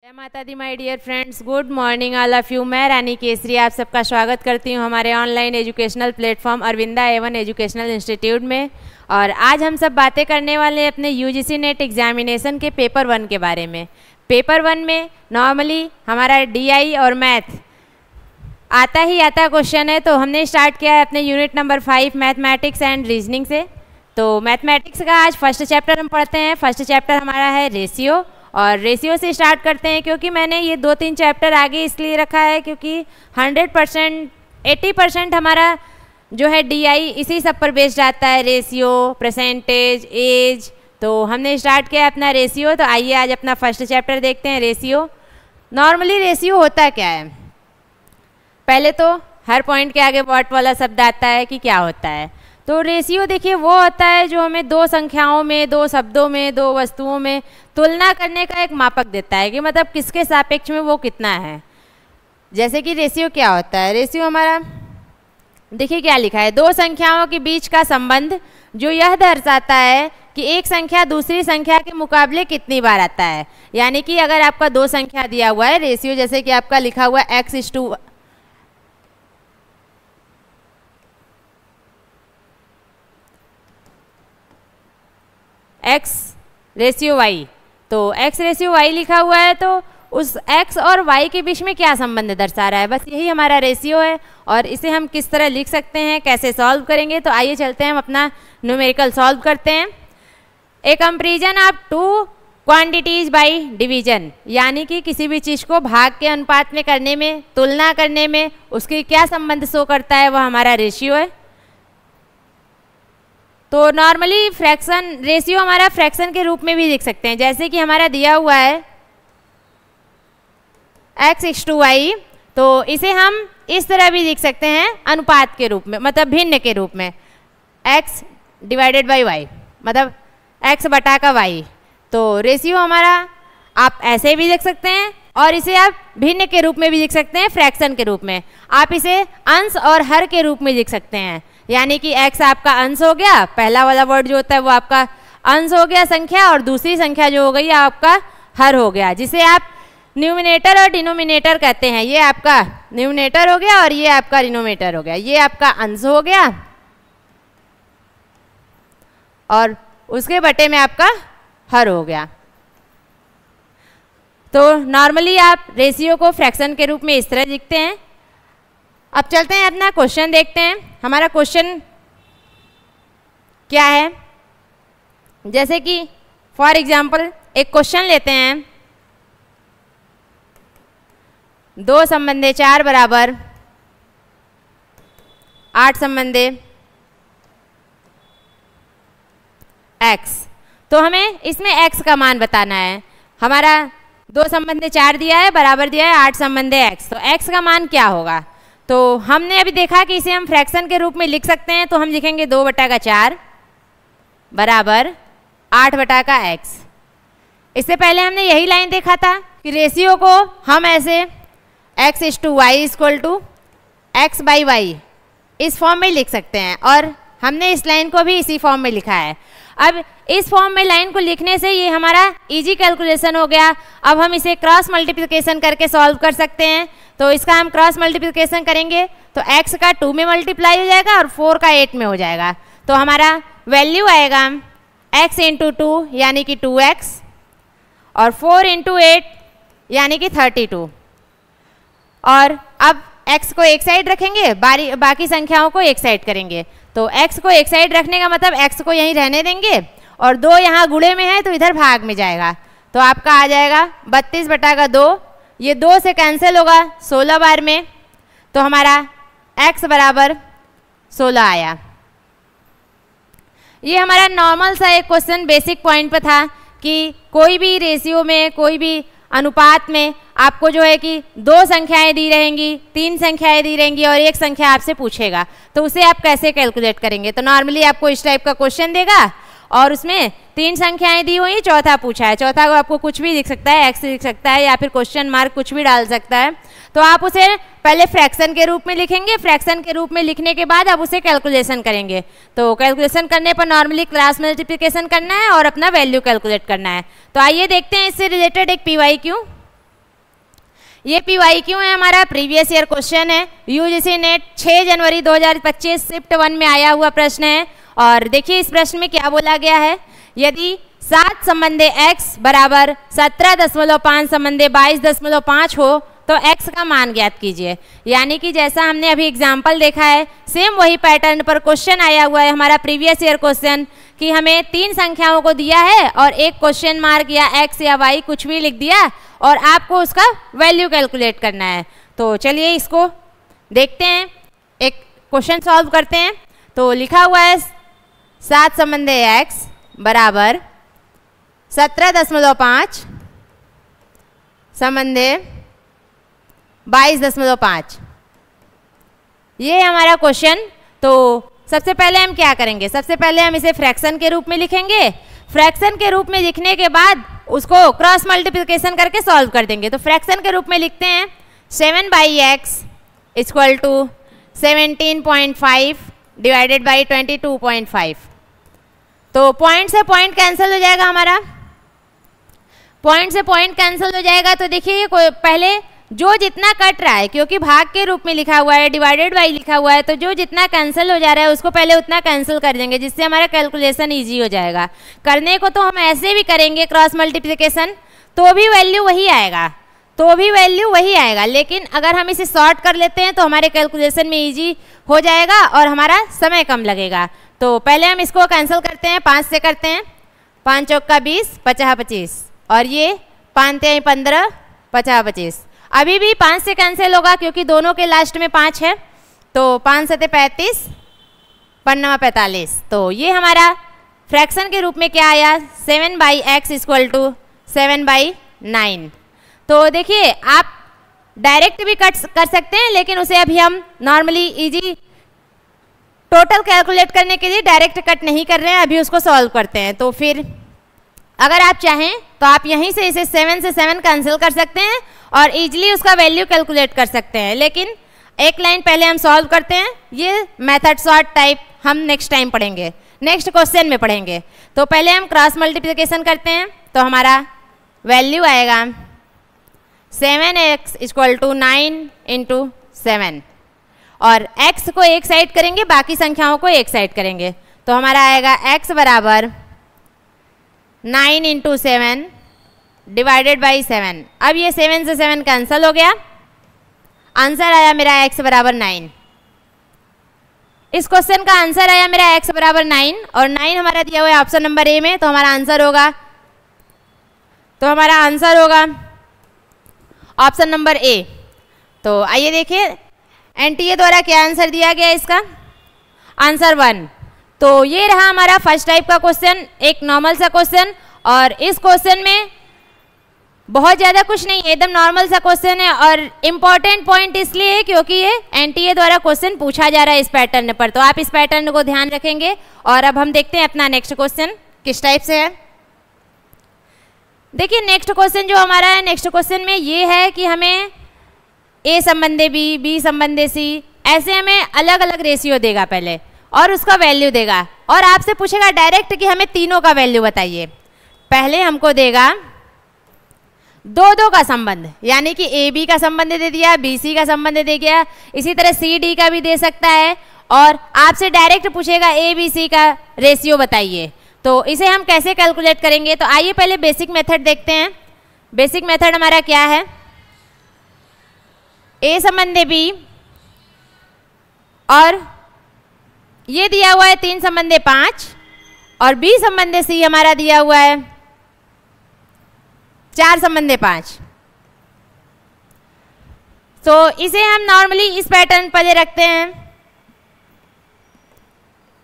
जय माता दी my dear friends, good morning all of you. मैं रानी केसरी आप सबका स्वागत करती हूँ हमारे online educational platform Arvinda A1 educational institute में। और आज हम सब बातें करने वाले हैं अपने यूजीसी नेट एग्जामिनेशन के पेपर 1 के बारे में। पेपर 1 में नॉर्मली हमारा DI और मैथ आता ही आता क्वेश्चन है, तो हमने स्टार्ट किया है अपने unit number 5 mathematics and reasoning से। तो मैथमेटिक्स का आज फर्स्ट चैप्टर हम पढ़ते हैं। फर्स्ट चैप्टर हमारा है रेशियो, और रेशियो से स्टार्ट करते हैं क्योंकि मैंने ये 2-3 चैप्टर आगे इसलिए रखा है क्योंकि 100% 80% हमारा जो है DI इसी सब पर बेस्ड आता है, रेशियो, परसेंटेज, एज। तो हमने स्टार्ट किया अपना रेशियो। तो आइए आज अपना फर्स्ट चैप्टर देखते हैं रेशियो। नॉर्मली रेशियो होता क्या है, पहले तो हर पॉइंट के आगे व्हाट वाला शब्द आता है कि क्या होता है। तो रेशियो देखिए वो होता है जो हमें दो संख्याओं में, दो शब्दों में, दो वस्तुओं में तुलना करने का एक मापक देता है कि मतलब किसके सापेक्ष में वो कितना है। जैसे कि रेशियो क्या होता है, रेशियो हमारा देखिए क्या लिखा है, दो संख्याओं के बीच का संबंध जो यह दर्शाता है कि एक संख्या दूसरी संख्या के मुकाबले कितनी बार आता है। यानी कि अगर आपका दो संख्या दिया हुआ है रेशियो, जैसे कि आपका लिखा हुआ x रेशियो y, तो x रेशियो y लिखा हुआ है, तो उस x और y के बीच में क्या संबंध दर्शा रहा है, बस यही हमारा रेशियो है। और इसे हम किस तरह लिख सकते हैं, कैसे सॉल्व करेंगे, तो आइए चलते हैं हम अपना न्यूमेरिकल सॉल्व करते हैं। A comparison of two quantities by division, यानी कि किसी भी चीज़ को भाग के अनुपात में करने में, तुलना करने में उसकी क्या संबंध शो करता है, वह हमारा रेशियो है। तो नॉर्मली फ्रैक्शन रेशियो हमारा फ्रैक्शन के रूप में भी लिख सकते हैं, जैसे कि हमारा दिया हुआ है x/y, तो इसे हम इस तरह भी लिख सकते हैं अनुपात के रूप में, मतलब भिन्न के रूप में, x/y, मतलब x बटा का y। तो रेशियो हमारा आप ऐसे भी लिख सकते हैं और इसे आप भिन्न के रूप में भी लिख सकते हैं, फ्रैक्शन के रूप में। आप इसे अंश और हर के रूप में लिख सकते हैं, यानी कि x आपका अंश हो गया, पहला वाला वर्ड जो होता है वो आपका अंश हो गया संख्या, और दूसरी संख्या जो हो गई आपका हर हो गया, जिसे आप न्यूमिनेटर और डिनोमिनेटर कहते हैं। ये आपका न्यूमिनेटर हो गया और ये आपका डिनोमिनेटर हो गया, ये आपका अंश हो गया और उसके बटे में आपका हर हो गया। तो नॉर्मली आप रेशियो को फ्रैक्शन के रूप में इस तरह लिखते हैं। अब चलते हैं अपना क्वेश्चन देखते हैं। हमारा क्वेश्चन क्या है, जैसे कि फॉर एग्जांपल एक क्वेश्चन लेते हैं, 2 संबंधे 4 बराबर 8 संबंधे x। तो हमें इसमें x का मान बताना है। हमारा 2 संबंधे 4 दिया है, बराबर दिया है 8 संबंधे x, तो x का मान क्या होगा। तो हमने अभी देखा कि इसे हम फ्रैक्शन के रूप में लिख सकते हैं, तो हम लिखेंगे 2 बटा का 4 बराबर 8 बटा का x। इससे पहले हमने यही लाइन देखा था कि रेशियो को हम ऐसे x/y = x/y इस फॉर्म में लिख सकते हैं, और हमने इस लाइन को भी इसी फॉर्म में लिखा है। अब इस फॉर्म में लाइन को लिखने से ये हमारा इजी कैलकुलेशन हो गया। अब हम इसे क्रॉस मल्टीप्लिकेशन करके सॉल्व कर सकते हैं। तो इसका हम क्रॉस मल्टीप्लिकेशन करेंगे तो x का 2 में मल्टीप्लाई हो जाएगा और 4 का 8 में हो जाएगा। तो हमारा वैल्यू आएगा x × 2 यानी कि 2x, और 4 × 8 यानी कि 32। और अब x को एक साइड रखेंगे, बाकी संख्याओं को एक साइड करेंगे। तो x को एक साइड रखने का मतलब x को यहीं रहने देंगे, और 2 यहाँ गुणे में है तो इधर भाग में जाएगा। तो आपका आ जाएगा 32 बटा का 2, ये 2 से कैंसिल होगा 16 बार में, तो हमारा x बराबर 16 आया। ये हमारा नॉर्मल सा एक क्वेश्चन बेसिक पॉइंट पर था कि कोई भी रेशियो में, कोई भी अनुपात में आपको जो है कि 2 संख्याएं दी रहेंगी, 3 संख्याएं दी रहेंगी और एक संख्या आपसे पूछेगा, तो उसे आप कैसे कैलकुलेट करेंगे। तो नॉर्मली आपको इस टाइप का क्वेश्चन देगा और उसमें 3 संख्याएं दी हुई, चौथा पूछा है। चौथा को आपको कुछ भी लिख सकता है, x लिख सकता है या फिर क्वेश्चन मार्क कुछ भी डाल सकता है। तो आप उसे पहले फ्रैक्शन के रूप में लिखेंगे, फ्रैक्शन के रूप में लिखने के बाद आप उसे कैलकुलेशन करेंगे। तो कैलकुलेशन करने पर नॉर्मली क्रॉस मल्टीप्लिकेशन करना है और अपना वैल्यू कैलकुलेट करना है। तो आइए देखते हैं इससे रिलेटेड एक PYQ। ये PY क्यों है, हमारा प्रीवियस ईयर क्वेश्चन है, यूजीसी नेट 6 जनवरी 2025 शिफ्ट 1 में आया हुआ प्रश्न है। और देखिए इस प्रश्न में क्या बोला गया है, यदि 7 संबंधे x बराबर 17.5 संबंधे 22.5 हो तो x का मान ज्ञात कीजिए। यानी कि जैसा हमने अभी एग्जाम्पल देखा है, सेम वही पैटर्न पर क्वेश्चन आया हुआ है हमारा प्रीवियस ईयर क्वेश्चन, कि हमें 3 संख्याओं को दिया है और एक क्वेश्चन मार्क या x या y कुछ भी लिख दिया और आपको उसका वैल्यू कैलकुलेट करना है। तो चलिए इसको देखते हैं, एक क्वेश्चन सॉल्व करते हैं। तो लिखा हुआ है 7 संबंधे x बराबर 17.5 संबंधे 22.5, ये हमारा क्वेश्चन। तो सबसे पहले हम क्या करेंगे, सबसे पहले हम इसे फ्रैक्शन के रूप में लिखेंगे। फ्रैक्शन के रूप में लिखने के बाद उसको क्रॉस मल्टीप्लिकेशन करके सॉल्व कर देंगे। तो फ्रैक्शन के रूप में लिखते हैं 7/x equal to 17.5 divided by 22.5। तो पॉइंट से पॉइंट कैंसिल हो जाएगा हमारा, पॉइंट से पॉइंट कैंसिल हो जाएगा। तो देखिए पहले जो जितना कट रहा है, क्योंकि भाग के रूप में लिखा हुआ है, डिवाइडेड बाई लिखा हुआ है, तो जो जितना कैंसिल हो जा रहा है उसको पहले उतना कैंसिल कर देंगे, जिससे हमारा कैलकुलेशन इजी हो जाएगा। करने को तो हम ऐसे भी करेंगे क्रॉस मल्टीप्लिकेशन, तो भी वैल्यू वही आएगा, तो भी वैल्यू वही आएगा। लेकिन अगर हम इसे सॉर्ट कर लेते हैं तो हमारे कैलकुलेशन में ईजी हो जाएगा और हमारा समय कम लगेगा। तो पहले हम इसको कैंसिल करते हैं, 5 से करते हैं, 5 चौका 20, 50 25, और ये 5 3 15, 50 25। अभी भी 5 से कैंसिल होगा क्योंकि दोनों के लास्ट में 5 है। तो 5 7 35, 5 45। तो ये हमारा फ्रैक्शन के रूप में क्या आया, 7/x इक्वल टू 7/9। तो देखिए आप डायरेक्ट भी कर सकते हैं, लेकिन उसे अभी हम नॉर्मली इजी टोटल कैलकुलेट करने के लिए डायरेक्ट कट नहीं कर रहे हैं, अभी उसको सॉल्व करते हैं। तो फिर अगर आप चाहें तो आप यहीं से इसे 7 से 7 कैंसिल कर सकते हैं और इजीली उसका वैल्यू कैलकुलेट कर सकते हैं। लेकिन एक लाइन पहले हम सॉल्व करते हैं, ये मेथड शॉर्ट टाइप हम नेक्स्ट टाइम पढ़ेंगे, नेक्स्ट क्वेश्चन में पढ़ेंगे। तो पहले हम क्रॉस मल्टीप्लिकेशन करते हैं, तो हमारा वैल्यू आएगा 7x इक्वल टू 9 इंटू 7, और x को एक साइड करेंगे, बाकी संख्याओं को एक साइड करेंगे। तो हमारा आएगा x बराबर 9 इंटू 7 डिवाइडेड बाई 7। अब ये 7 से 7 कैंसिल हो गया, आंसर आया मेरा x बराबर 9। इस क्वेश्चन का आंसर आया मेरा x बराबर 9, और 9 हमारा दिया हुआ है ऑप्शन नंबर ए में। तो हमारा आंसर होगा ऑप्शन नंबर ए। तो आइए देखिए एनटीए द्वारा क्या आंसर दिया गया इसका, आंसर 1। तो ये रहा हमारा फर्स्ट टाइप का क्वेश्चन, एक नॉर्मल सा क्वेश्चन। और इस क्वेश्चन में बहुत ज़्यादा कुछ नहीं है, एकदम नॉर्मल सा क्वेश्चन है। और इम्पॉर्टेंट पॉइंट इसलिए है क्योंकि ये एनटीए द्वारा क्वेश्चन पूछा जा रहा है इस पैटर्न पर, तो आप इस पैटर्न को ध्यान रखेंगे। और अब हम देखते हैं अपना नेक्स्ट क्वेश्चन किस टाइप से है। देखिए नेक्स्ट क्वेश्चन जो हमारा है, नेक्स्ट क्वेश्चन में ये है कि हमें ए संबंधे बी, बी संबंधे सी, ऐसे हमें अलग अलग रेशियो देगा पहले और उसका वैल्यू देगा, और आपसे पूछेगा डायरेक्ट कि हमें तीनों का वैल्यू बताइए। पहले हमको देगा 2-2 का संबंध, यानी कि ए बी का संबंध दे दिया, बी सी का संबंध दे दिया, इसी तरह सी डी का भी दे सकता है। और आपसे डायरेक्ट पूछेगा ए बी सी का रेशियो बताइए। तो इसे हम कैसे कैलकुलेट करेंगे, तो आइए पहले बेसिक मेथड देखते हैं। बेसिक मेथड हमारा क्या है, ए संबंधे बी, और ये दिया हुआ है 3 संबंधे 5, और बी संबंधे सी हमारा दिया हुआ है 4 संबंधे 5। तो इसे हम नॉर्मली इस पैटर्न पर रखते हैं,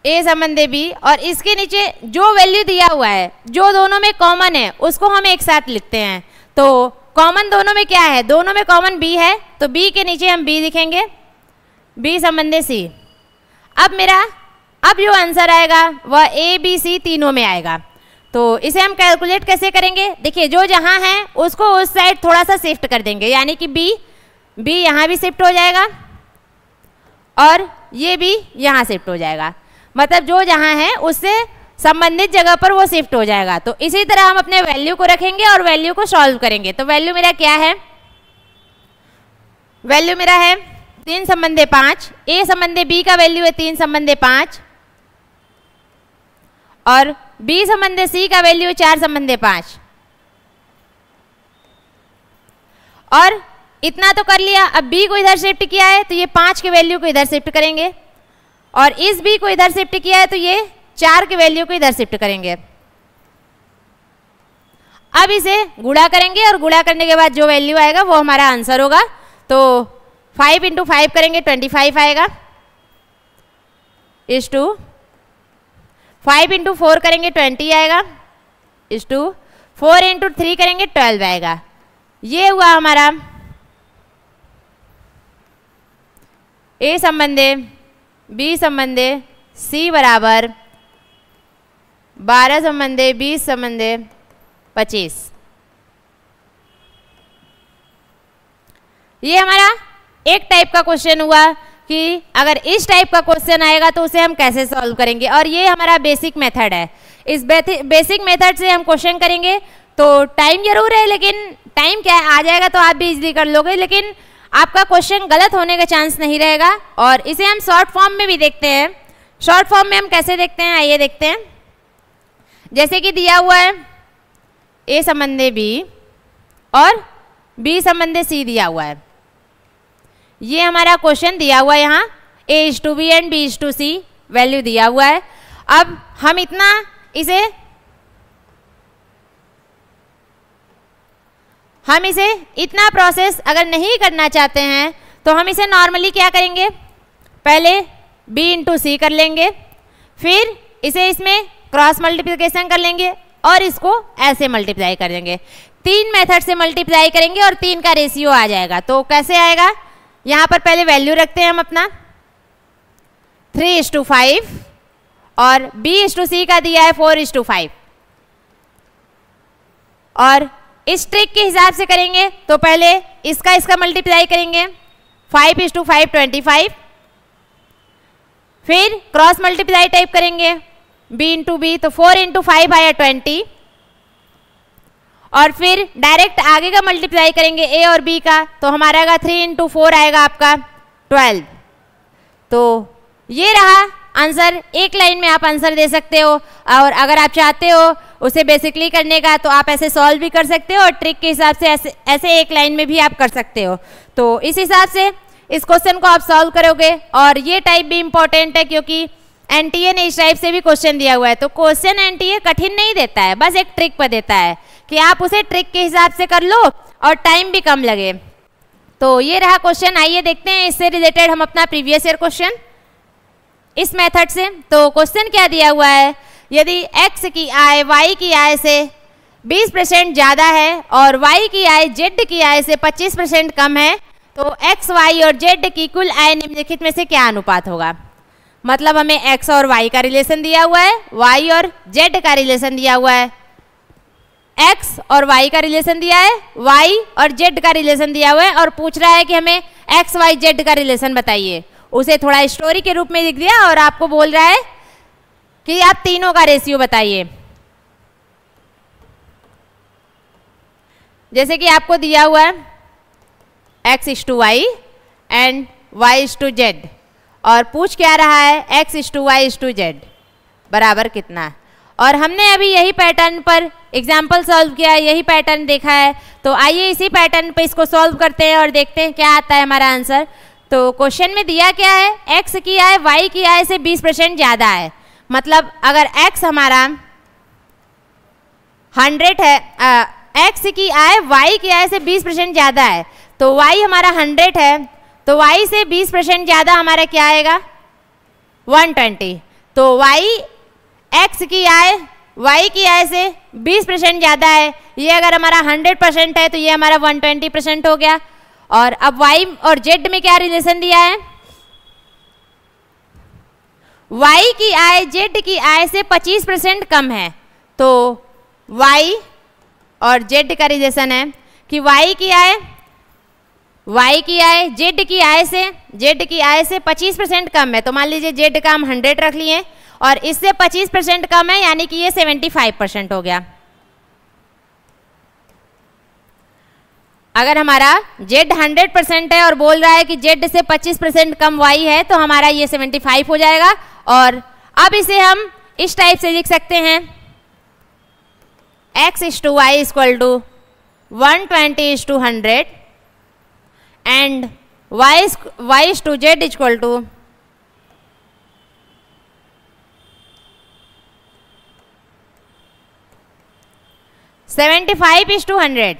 ए संबंधे बी, और इसके नीचे जो वैल्यू दिया हुआ है, जो दोनों में कॉमन है, उसको हम एक साथ लिखते हैं। तो कॉमन दोनों में क्या है, दोनों में कॉमन बी है, तो बी के नीचे हम बी लिखेंगे, बी संबंधे सी। अब जो आंसर आएगा वह ए बी सी तीनों में आएगा। तो इसे हम कैलकुलेट कैसे करेंगे, देखिए जो जहाँ है उसको उस साइड थोड़ा सा शिफ्ट कर देंगे, यानी कि बी यहाँ भी शिफ्ट हो जाएगा और ये भी यहाँ शिफ्ट हो जाएगा, मतलब जो जहाँ है उससे संबंधित जगह पर वो शिफ्ट हो जाएगा। तो इसी तरह हम अपने वैल्यू को रखेंगे और वैल्यू को सॉल्व करेंगे। तो वैल्यू मेरा क्या है, वैल्यू मेरा है 3/5, ए संबंधे बी का वैल्यू है 3/5 और बी संबंधे सी का वैल्यू है 4/5। और इतना तो कर लिया। अब बी को इधर शिफ्ट किया है तो ये 5 के वैल्यू को इधर शिफ्ट करेंगे और इस बी को इधर शिफ्ट किया है तो ये 4 के वैल्यू को इधर शिफ्ट करेंगे। अब इसे गुणा करेंगे और गुणा करने के बाद जो वैल्यू आएगा वो हमारा आंसर होगा। तो 5 × 5 करेंगे 25 आएगा, इस टू 5 × 4 करेंगे 20 आएगा, इस टू 4 × 3 करेंगे 12 आएगा। ये हुआ हमारा ए संबंधे बी संबंधे सी बराबर 12/20/25। ये हमारा एक टाइप का क्वेश्चन हुआ कि अगर इस टाइप का क्वेश्चन आएगा तो उसे हम कैसे सॉल्व करेंगे, और ये हमारा बेसिक मेथड है। इस बेसिक मेथड से हम क्वेश्चन करेंगे तो टाइम जरूर है, लेकिन टाइम क्या है, आ जाएगा तो आप भी इजीली कर लोगे, लेकिन आपका क्वेश्चन गलत होने का चांस नहीं रहेगा। और इसे हम शॉर्ट फॉर्म में भी देखते हैं। शॉर्ट फॉर्म में हम कैसे देखते हैं, आइए देखते हैं। जैसे कि दिया हुआ है ए संबंधे बी और बी संबंधे सी दिया हुआ है। ये हमारा क्वेश्चन दिया हुआ है, यहाँ A/B एंड B/C वैल्यू दिया हुआ है। अब हम इसे इतना प्रोसेस अगर नहीं करना चाहते हैं तो हम इसे नॉर्मली क्या करेंगे, पहले B × C कर लेंगे, फिर इसे इसमें क्रॉस मल्टीप्लिकेशन कर लेंगे और इसको ऐसे मल्टीप्लाई कर देंगे। 3 मेथड से मल्टीप्लाई करेंगे और 3 का रेशियो आ जाएगा। तो कैसे आएगा, यहाँ पर पहले वैल्यू रखते हैं हम अपना 3:5 और B/C का दिया है 4:5 और इस ट्रिक के हिसाब से करेंगे तो पहले इसका मल्टीप्लाई करेंगे 5:5 25, फिर क्रॉस मल्टीप्लाई टाइप करेंगे B × B तो 4 × 5 आया 20 और फिर डायरेक्ट आगे का मल्टीप्लाई करेंगे A और B का तो हमारा आएगा 3 × 4 आएगा आपका 12। तो ये रहा आंसर। एक लाइन में आप आंसर दे सकते हो और अगर आप चाहते हो उसे बेसिकली करने का तो आप ऐसे सॉल्व भी कर सकते हो और ट्रिक के हिसाब से ऐसे एक लाइन में भी आप कर सकते हो। तो इस हिसाब से इस क्वेश्चन को आप सॉल्व करोगे। और ये टाइप भी इम्पोर्टेंट है क्योंकि एनटीए ने इस टाइप से भी क्वेश्चन दिया हुआ है। तो क्वेश्चन एनटीए कठिन नहीं देता है, बस एक ट्रिक पर देता है कि आप उसे ट्रिक के हिसाब से कर लो और टाइम भी कम लगे। तो ये रहा क्वेश्चन। आइए देखते हैं इससे रिलेटेड हम अपना प्रीवियस ईयर क्वेश्चन इस मेथड से। तो क्वेश्चन क्या दिया हुआ है, यदि x की आय y की आय से 20% ज़्यादा है और y की आय z की आय से 25% कम है तो x, y और z की कुल आय निम्नलिखित में से क्या अनुपात होगा। मतलब हमें x और y का रिलेशन दिया हुआ है, y और z का रिलेशन दिया हुआ है, x और y का रिलेशन दिया है, y और z का रिलेशन दिया हुआ है और पूछ रहा है कि हमें x, y, z का रिलेशन बताइए। उसे थोड़ा स्टोरी के रूप में लिख दिया और आपको बोल रहा है कि आप तीनों का रेशियो बताइए। जैसे कि आपको दिया हुआ है x/y एंड y/z और पूछ क्या रहा है x/y/z बराबर कितना। और हमने अभी यही पैटर्न पर एग्जाम्पल सॉल्व किया है, यही पैटर्न देखा है। तो आइए इसी पैटर्न पे इसको सॉल्व करते हैं और देखते हैं क्या आता है हमारा आंसर। तो क्वेश्चन में दिया क्या है, x की आय y की आय से 20% ज़्यादा है। मतलब अगर x हमारा 100 है, x की आय y की आय से 20% ज़्यादा है तो y हमारा 100 है तो y से 20% ज़्यादा हमारा क्या आएगा 120। तो x की आय y की आय से 20% ज़्यादा है, ये अगर हमारा 100% है तो ये हमारा 120% हो गया। और अब y और z में क्या रिलेशन दिया है, y की आय z की आय से 25% कम है। तो y और z का रिलेशन है कि y की आय z की आय से 25% कम है। तो मान लीजिए z का हम 100 रख लिए और इससे 25% कम है यानी कि ये 75% हो गया। अगर हमारा z 100% है और बोल रहा है कि z से 25% कम y है तो हमारा ये 75 हो जाएगा। और अब इसे हम इस टाइप से लिख सकते हैं x/y equal to 120/100 and y/z equal to 75/100।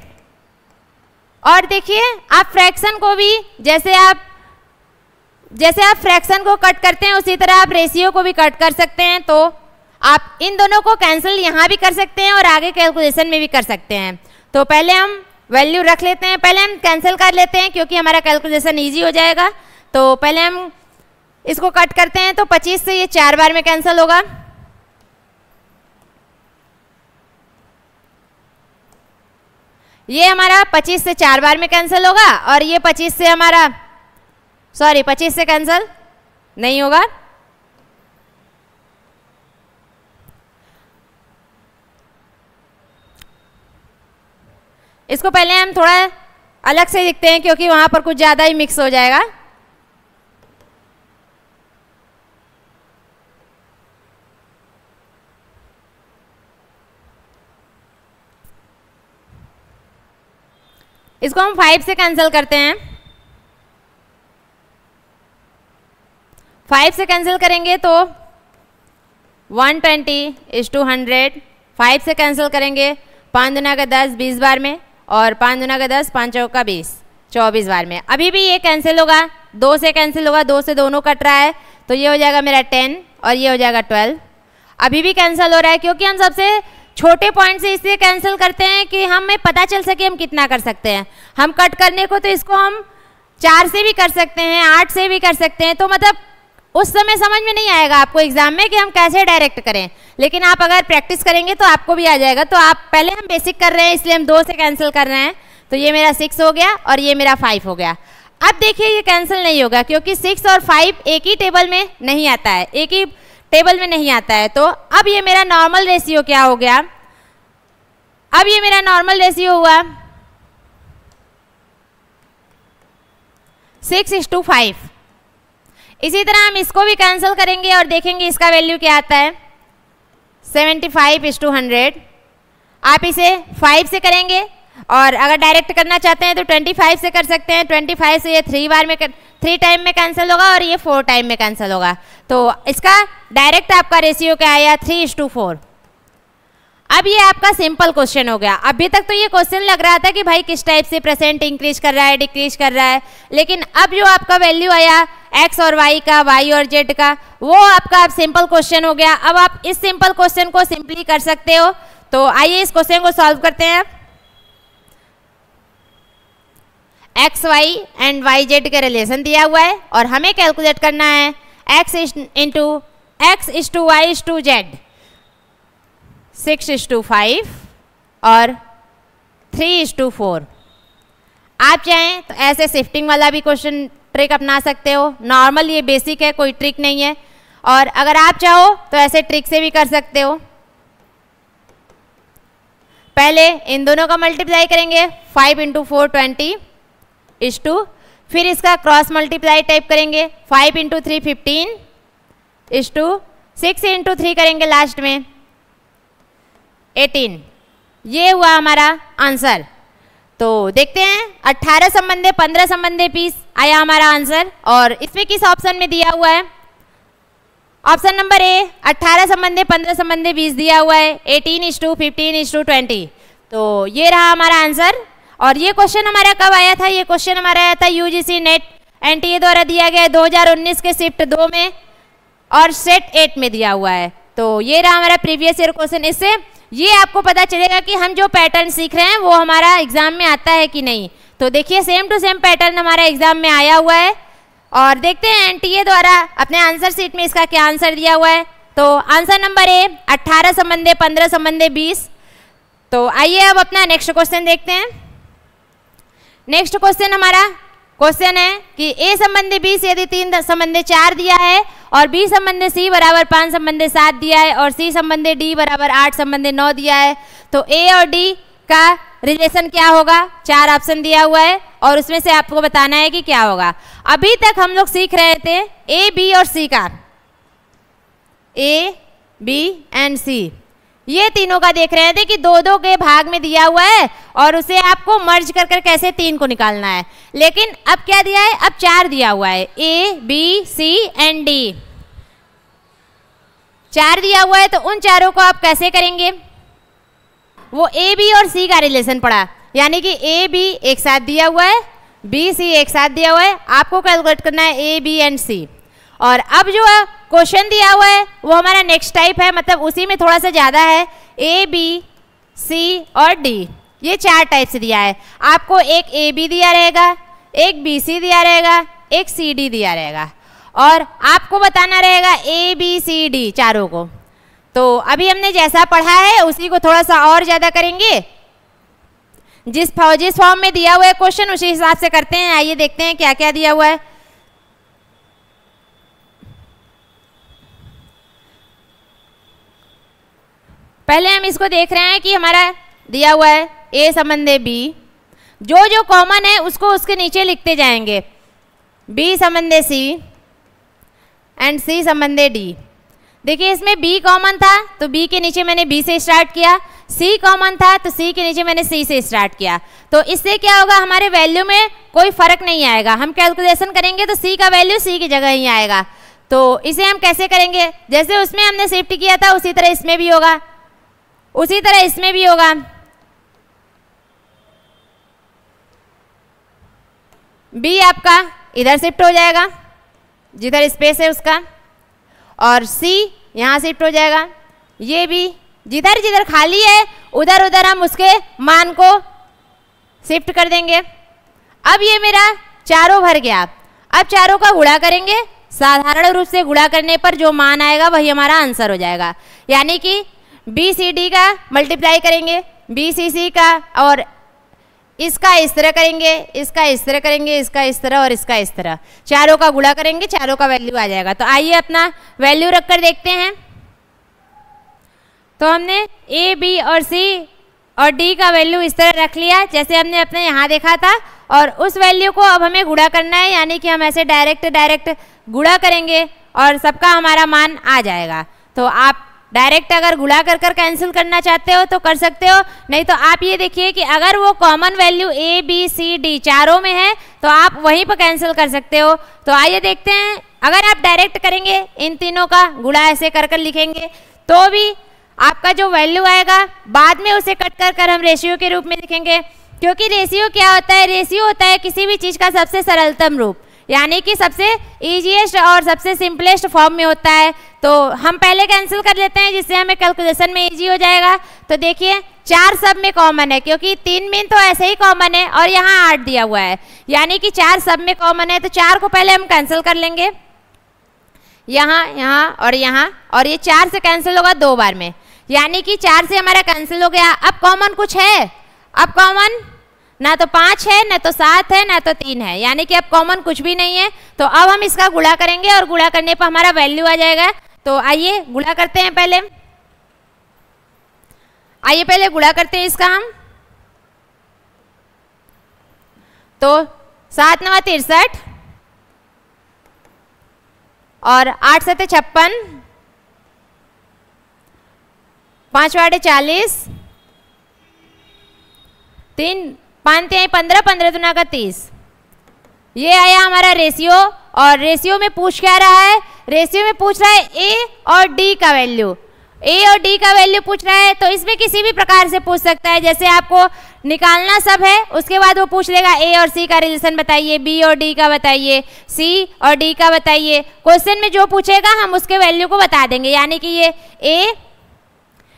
और देखिए आप फ्रैक्शन को भी जैसे आप फ्रैक्शन को कट करते हैं उसी तरह आप रेशियो को भी कट कर सकते हैं। तो आप इन दोनों को कैंसिल यहाँ भी कर सकते हैं और आगे कैलकुलेशन में भी कर सकते हैं। तो पहले हम वैल्यू रख लेते हैं, पहले हम कैंसिल कर लेते हैं क्योंकि हमारा कैलकुलेशन ईजी हो जाएगा। तो पहले हम इसको कट करते हैं तो 25 से ये 4 बार में कैंसिल होगा। ये हमारा 25 से 4 बार में कैंसिल होगा और ये 25 से हमारा 25 से कैंसिल नहीं होगा। इसको पहले हम थोड़ा अलग से लिखते हैं क्योंकि वहां पर कुछ ज़्यादा ही मिक्स हो जाएगा। इसको हम 5 से कैंसिल करते हैं। 5 से कैंसिल करेंगे तो 120/100, 5 से कैंसिल करेंगे 5 दूना का 10 20 बार में और 5 दूना का 10 5 चौका 20 24 बार में। अभी भी ये कैंसिल होगा, 2 से कैंसिल होगा, 2 से दोनों कट रहा है तो ये हो जाएगा मेरा 10 और ये हो जाएगा 12। अभी भी कैंसिल हो रहा है क्योंकि हम सबसे छोटे पॉइंट से इसलिए कैंसिल करते हैं कि हमें पता चल सके हम कितना कर सकते हैं। हम कट करने को तो इसको हम 4 से भी कर सकते हैं, 8 से भी कर सकते हैं। तो मतलब उस समय समझ में नहीं आएगा आपको एग्जाम में कि हम कैसे डायरेक्ट करें, लेकिन आप अगर प्रैक्टिस करेंगे तो आपको भी आ जाएगा। तो आप पहले हम बेसिक कर रहे हैं इसलिए हम 2 से कैंसिल कर रहे हैं। तो ये मेरा 6 हो गया और ये मेरा 5 हो गया। अब देखिए ये कैंसिल नहीं होगा क्योंकि 6 और 5 एक ही टेबल में नहीं आता है, एक ही टेबल में नहीं आता है। तो अब ये मेरा नॉर्मल रेशियो क्या हो गया, अब ये मेरा नॉर्मल रेशियो हुआ 6:5। इसी तरह हम इसको भी कैंसिल करेंगे और देखेंगे इसका वैल्यू क्या आता है 75/100। आप इसे 5 से करेंगे और अगर डायरेक्ट करना चाहते हैं तो 25 से कर सकते हैं। 25 से ये 3 टाइम में कैंसिल होगा और ये 4 टाइम में कैंसिल होगा। तो इसका डायरेक्ट आपका रेशियो क्या आया 3:4। अब ये आपका सिंपल क्वेश्चन हो गया। अभी तक तो ये क्वेश्चन लग रहा था कि भाई किस टाइप से परसेंट इंक्रीज कर रहा है डिक्रीज कर रहा है, लेकिन अब जो आपका वैल्यू आया x और y का, y और z का, वो आपका अब सिंपल क्वेश्चन हो गया। अब आप इस सिंपल क्वेश्चन को सिंपली कर सकते हो। तो आइए इस क्वेश्चन को सॉल्व करते हैं। x y and y z के रिलेशन दिया हुआ है और हमें कैलकुलेट करना है x इस टू y इस टू z 6:5 और 3:4। आप चाहें तो ऐसे शिफ्टिंग वाला भी क्वेश्चन ट्रिक अपना सकते हो। नॉर्मल ये बेसिक है, कोई ट्रिक नहीं है। और अगर आप चाहो तो ऐसे ट्रिक से भी कर सकते हो। पहले इन दोनों का मल्टीप्लाई करेंगे 5 × 4 20 फिर इसका क्रॉस मल्टीप्लाई टाइप करेंगे 5 × 3 15 6 × 3 करेंगे लास्ट में 18। ये हुआ हमारा आंसर। तो देखते हैं 18 संबंधे 15 संबंधे 20 आया हमारा आंसर। और इसमें किस ऑप्शन में दिया हुआ है, ऑप्शन नंबर ए 18 संबंधे 15 संबंधे 20 दिया हुआ है 18:15:20। तो ये रहा हमारा आंसर। और ये क्वेश्चन हमारा कब आया था, ये क्वेश्चन हमारा आया था यूजीसी नेट एनटीए द्वारा दिया गया 2019 के शिफ्ट 2 में और सेट 8 में दिया हुआ है। तो ये रहा हमारा प्रीवियस ईयर क्वेश्चन। इससे ये आपको पता चलेगा कि हम जो पैटर्न सीख रहे हैं वो हमारा एग्जाम में आता है कि नहीं। तो देखिए सेम टू सेम पैटर्न हमारा एग्जाम में आया हुआ है और देखते हैं एनटीए द्वारा अपने आंसर शीट में इसका क्या आंसर दिया हुआ है। तो आंसर नंबर ए 18 संबंधे 15 संबंधे 20। तो आइए अब अपना नेक्स्ट क्वेश्चन देखते हैं। नेक्स्ट क्वेश्चन हमारा क्वेश्चन है कि ए संबंधी 20 यदि 3 संबंधी 4 दिया है और बी संबंधी सी बराबर 5 संबंधी 7 दिया है और सी संबंधी डी बराबर 8 संबंधी 9 दिया है, तो ए और डी का रिलेशन क्या होगा, 4 ऑप्शन दिया हुआ है और उसमें से आपको बताना है कि क्या होगा। अभी तक हम लोग सीख रहे थे ए बी और सी का, ए बी एंड सी, ये तीनों का देख रहे थे कि 2-2 के भाग में दिया हुआ है और उसे आपको मर्ज कर कर कैसे 3 को निकालना है। लेकिन अब क्या दिया है, अब 4 दिया हुआ है, A B C and D 4 दिया हुआ है। तो उन चारों को आप कैसे करेंगे, वो ए बी और सी का रिलेशन पड़ा, यानी कि ए बी एक साथ दिया हुआ है, बी सी एक साथ दिया हुआ है, आपको कैलकुलेट करना है ए बी एंड सी। और अब जो क्वेश्चन दिया हुआ है वो हमारा नेक्स्ट टाइप है, मतलब उसी में थोड़ा सा ज़्यादा है, ए बी सी और डी, ये 4 टाइप से दिया है। आपको एक ए बी दिया रहेगा, एक बी सी दिया रहेगा, एक सी डी दिया रहेगा और आपको बताना रहेगा ए बी सी डी चारों को। तो अभी हमने जैसा पढ़ा है उसी को थोड़ा सा और ज़्यादा करेंगे, जिस फॉर्म में दिया हुआ है क्वेश्चन उसी हिसाब से करते हैं। आइए देखते हैं क्या क्या दिया हुआ है। पहले हम इसको देख रहे हैं कि हमारा दिया हुआ है ए संबंधे बी, जो जो कॉमन है उसको उसके नीचे लिखते जाएंगे, बी संबंधे सी एंड सी संबंधे डी। देखिए इसमें B कॉमन था तो B के नीचे मैंने B से स्टार्ट किया, C कॉमन था तो C के नीचे मैंने C से स्टार्ट किया। तो इससे क्या होगा, हमारे वैल्यू में कोई फर्क नहीं आएगा। हम कैलकुलेशन करेंगे तो C का वैल्यू C की जगह ही आएगा। तो इसे हम कैसे करेंगे, जैसे उसमें हमने शिफ्ट किया था उसी तरह इसमें भी होगा, उसी तरह इसमें भी होगा। B आपका इधर शिफ्ट हो जाएगा जिधर स्पेस है उसका, और C यहाँ शिफ्ट हो जाएगा, ये भी जिधर जिधर खाली है उधर उधर हम उसके मान को शिफ्ट कर देंगे। अब ये मेरा चारों भर गया, अब चारों का गुणा करेंगे, साधारण रूप से गुणा करने पर जो मान आएगा वही हमारा आंसर हो जाएगा। यानी कि बी सी डी का मल्टीप्लाई करेंगे, बी सी सी का, और इसका इस तरह करेंगे, इसका इस तरह करेंगे, इसका इस तरह और इसका इस तरह, चारों का गुणा करेंगे, चारों का वैल्यू आ जाएगा। तो आइए अपना वैल्यू रखकर देखते हैं। तो हमने ए बी और सी और डी का वैल्यू इस तरह रख लिया जैसे हमने अपने यहाँ देखा था, और उस वैल्यू को अब हमें गुणा करना है, यानी कि हम ऐसे डायरेक्ट गुणा करेंगे और सबका हमारा मान आ जाएगा। तो आप डायरेक्ट अगर गुणा कर कर कैंसिल करना चाहते हो तो कर सकते हो, नहीं तो आप ये देखिए कि अगर वो common value A B C D चारों में है तो आप वहीं पर कैंसिल कर सकते हो। तो आइए देखते हैं, अगर आप डायरेक्ट करेंगे इन तीनों का गुणा ऐसे कर कर लिखेंगे तो भी आपका जो वैल्यू आएगा बाद में उसे कट कर कर हम रेशियो के रूप में लिखेंगे, क्योंकि रेशियो क्या होता है, रेशियो होता है किसी भी चीज़ का सबसे सरलतम रूप, यानी कि सबसे ईजीएस्ट और सबसे सिंपलेस्ट फॉर्म में होता है। तो हम पहले कैंसिल कर लेते हैं जिससे हमें कैलकुलेशन में इजी हो जाएगा। तो देखिए 4 सब में कॉमन है, क्योंकि 3 में तो ऐसे ही कॉमन है और यहाँ 8 दिया हुआ है, यानी कि 4 सब में कॉमन है। तो 4 को पहले हम कैंसिल कर लेंगे, यहाँ यहाँ और यहाँ, और ये 4 से कैंसिल होगा 2 बार में, यानी कि 4 से हमारा कैंसिल हो गया। अब कॉमन कुछ है, अब कॉमन ना तो 5 है, ना तो 7 है, ना तो 3 है, यानी कि अब कॉमन कुछ भी नहीं है। तो अब हम इसका गुणा करेंगे और गुणा करने पर हमारा वैल्यू आ जाएगा। तो आइए गुणा करते हैं पहले, आइए पहले गुणा करते हैं इसका हम। तो 7 9 63 और 8 7 56, 5 8 40, 3 5 3 15, 15 दूना का 30। ये आया हमारा रेशियो। और रेशियो में पूछ क्या रहा है, रेशियो में पूछ रहा है ए और डी का वैल्यू, ए और डी का वैल्यू पूछ रहा है। तो इसमें किसी भी प्रकार से पूछ सकता है, जैसे आपको निकालना सब है उसके बाद वो पूछ लेगा ए और सी का रिलेशन बताइए, बी और डी का बताइए, सी और डी का बताइए। क्वेश्चन में जो पूछेगा हम उसके वैल्यू को बता देंगे, यानी कि ये ए,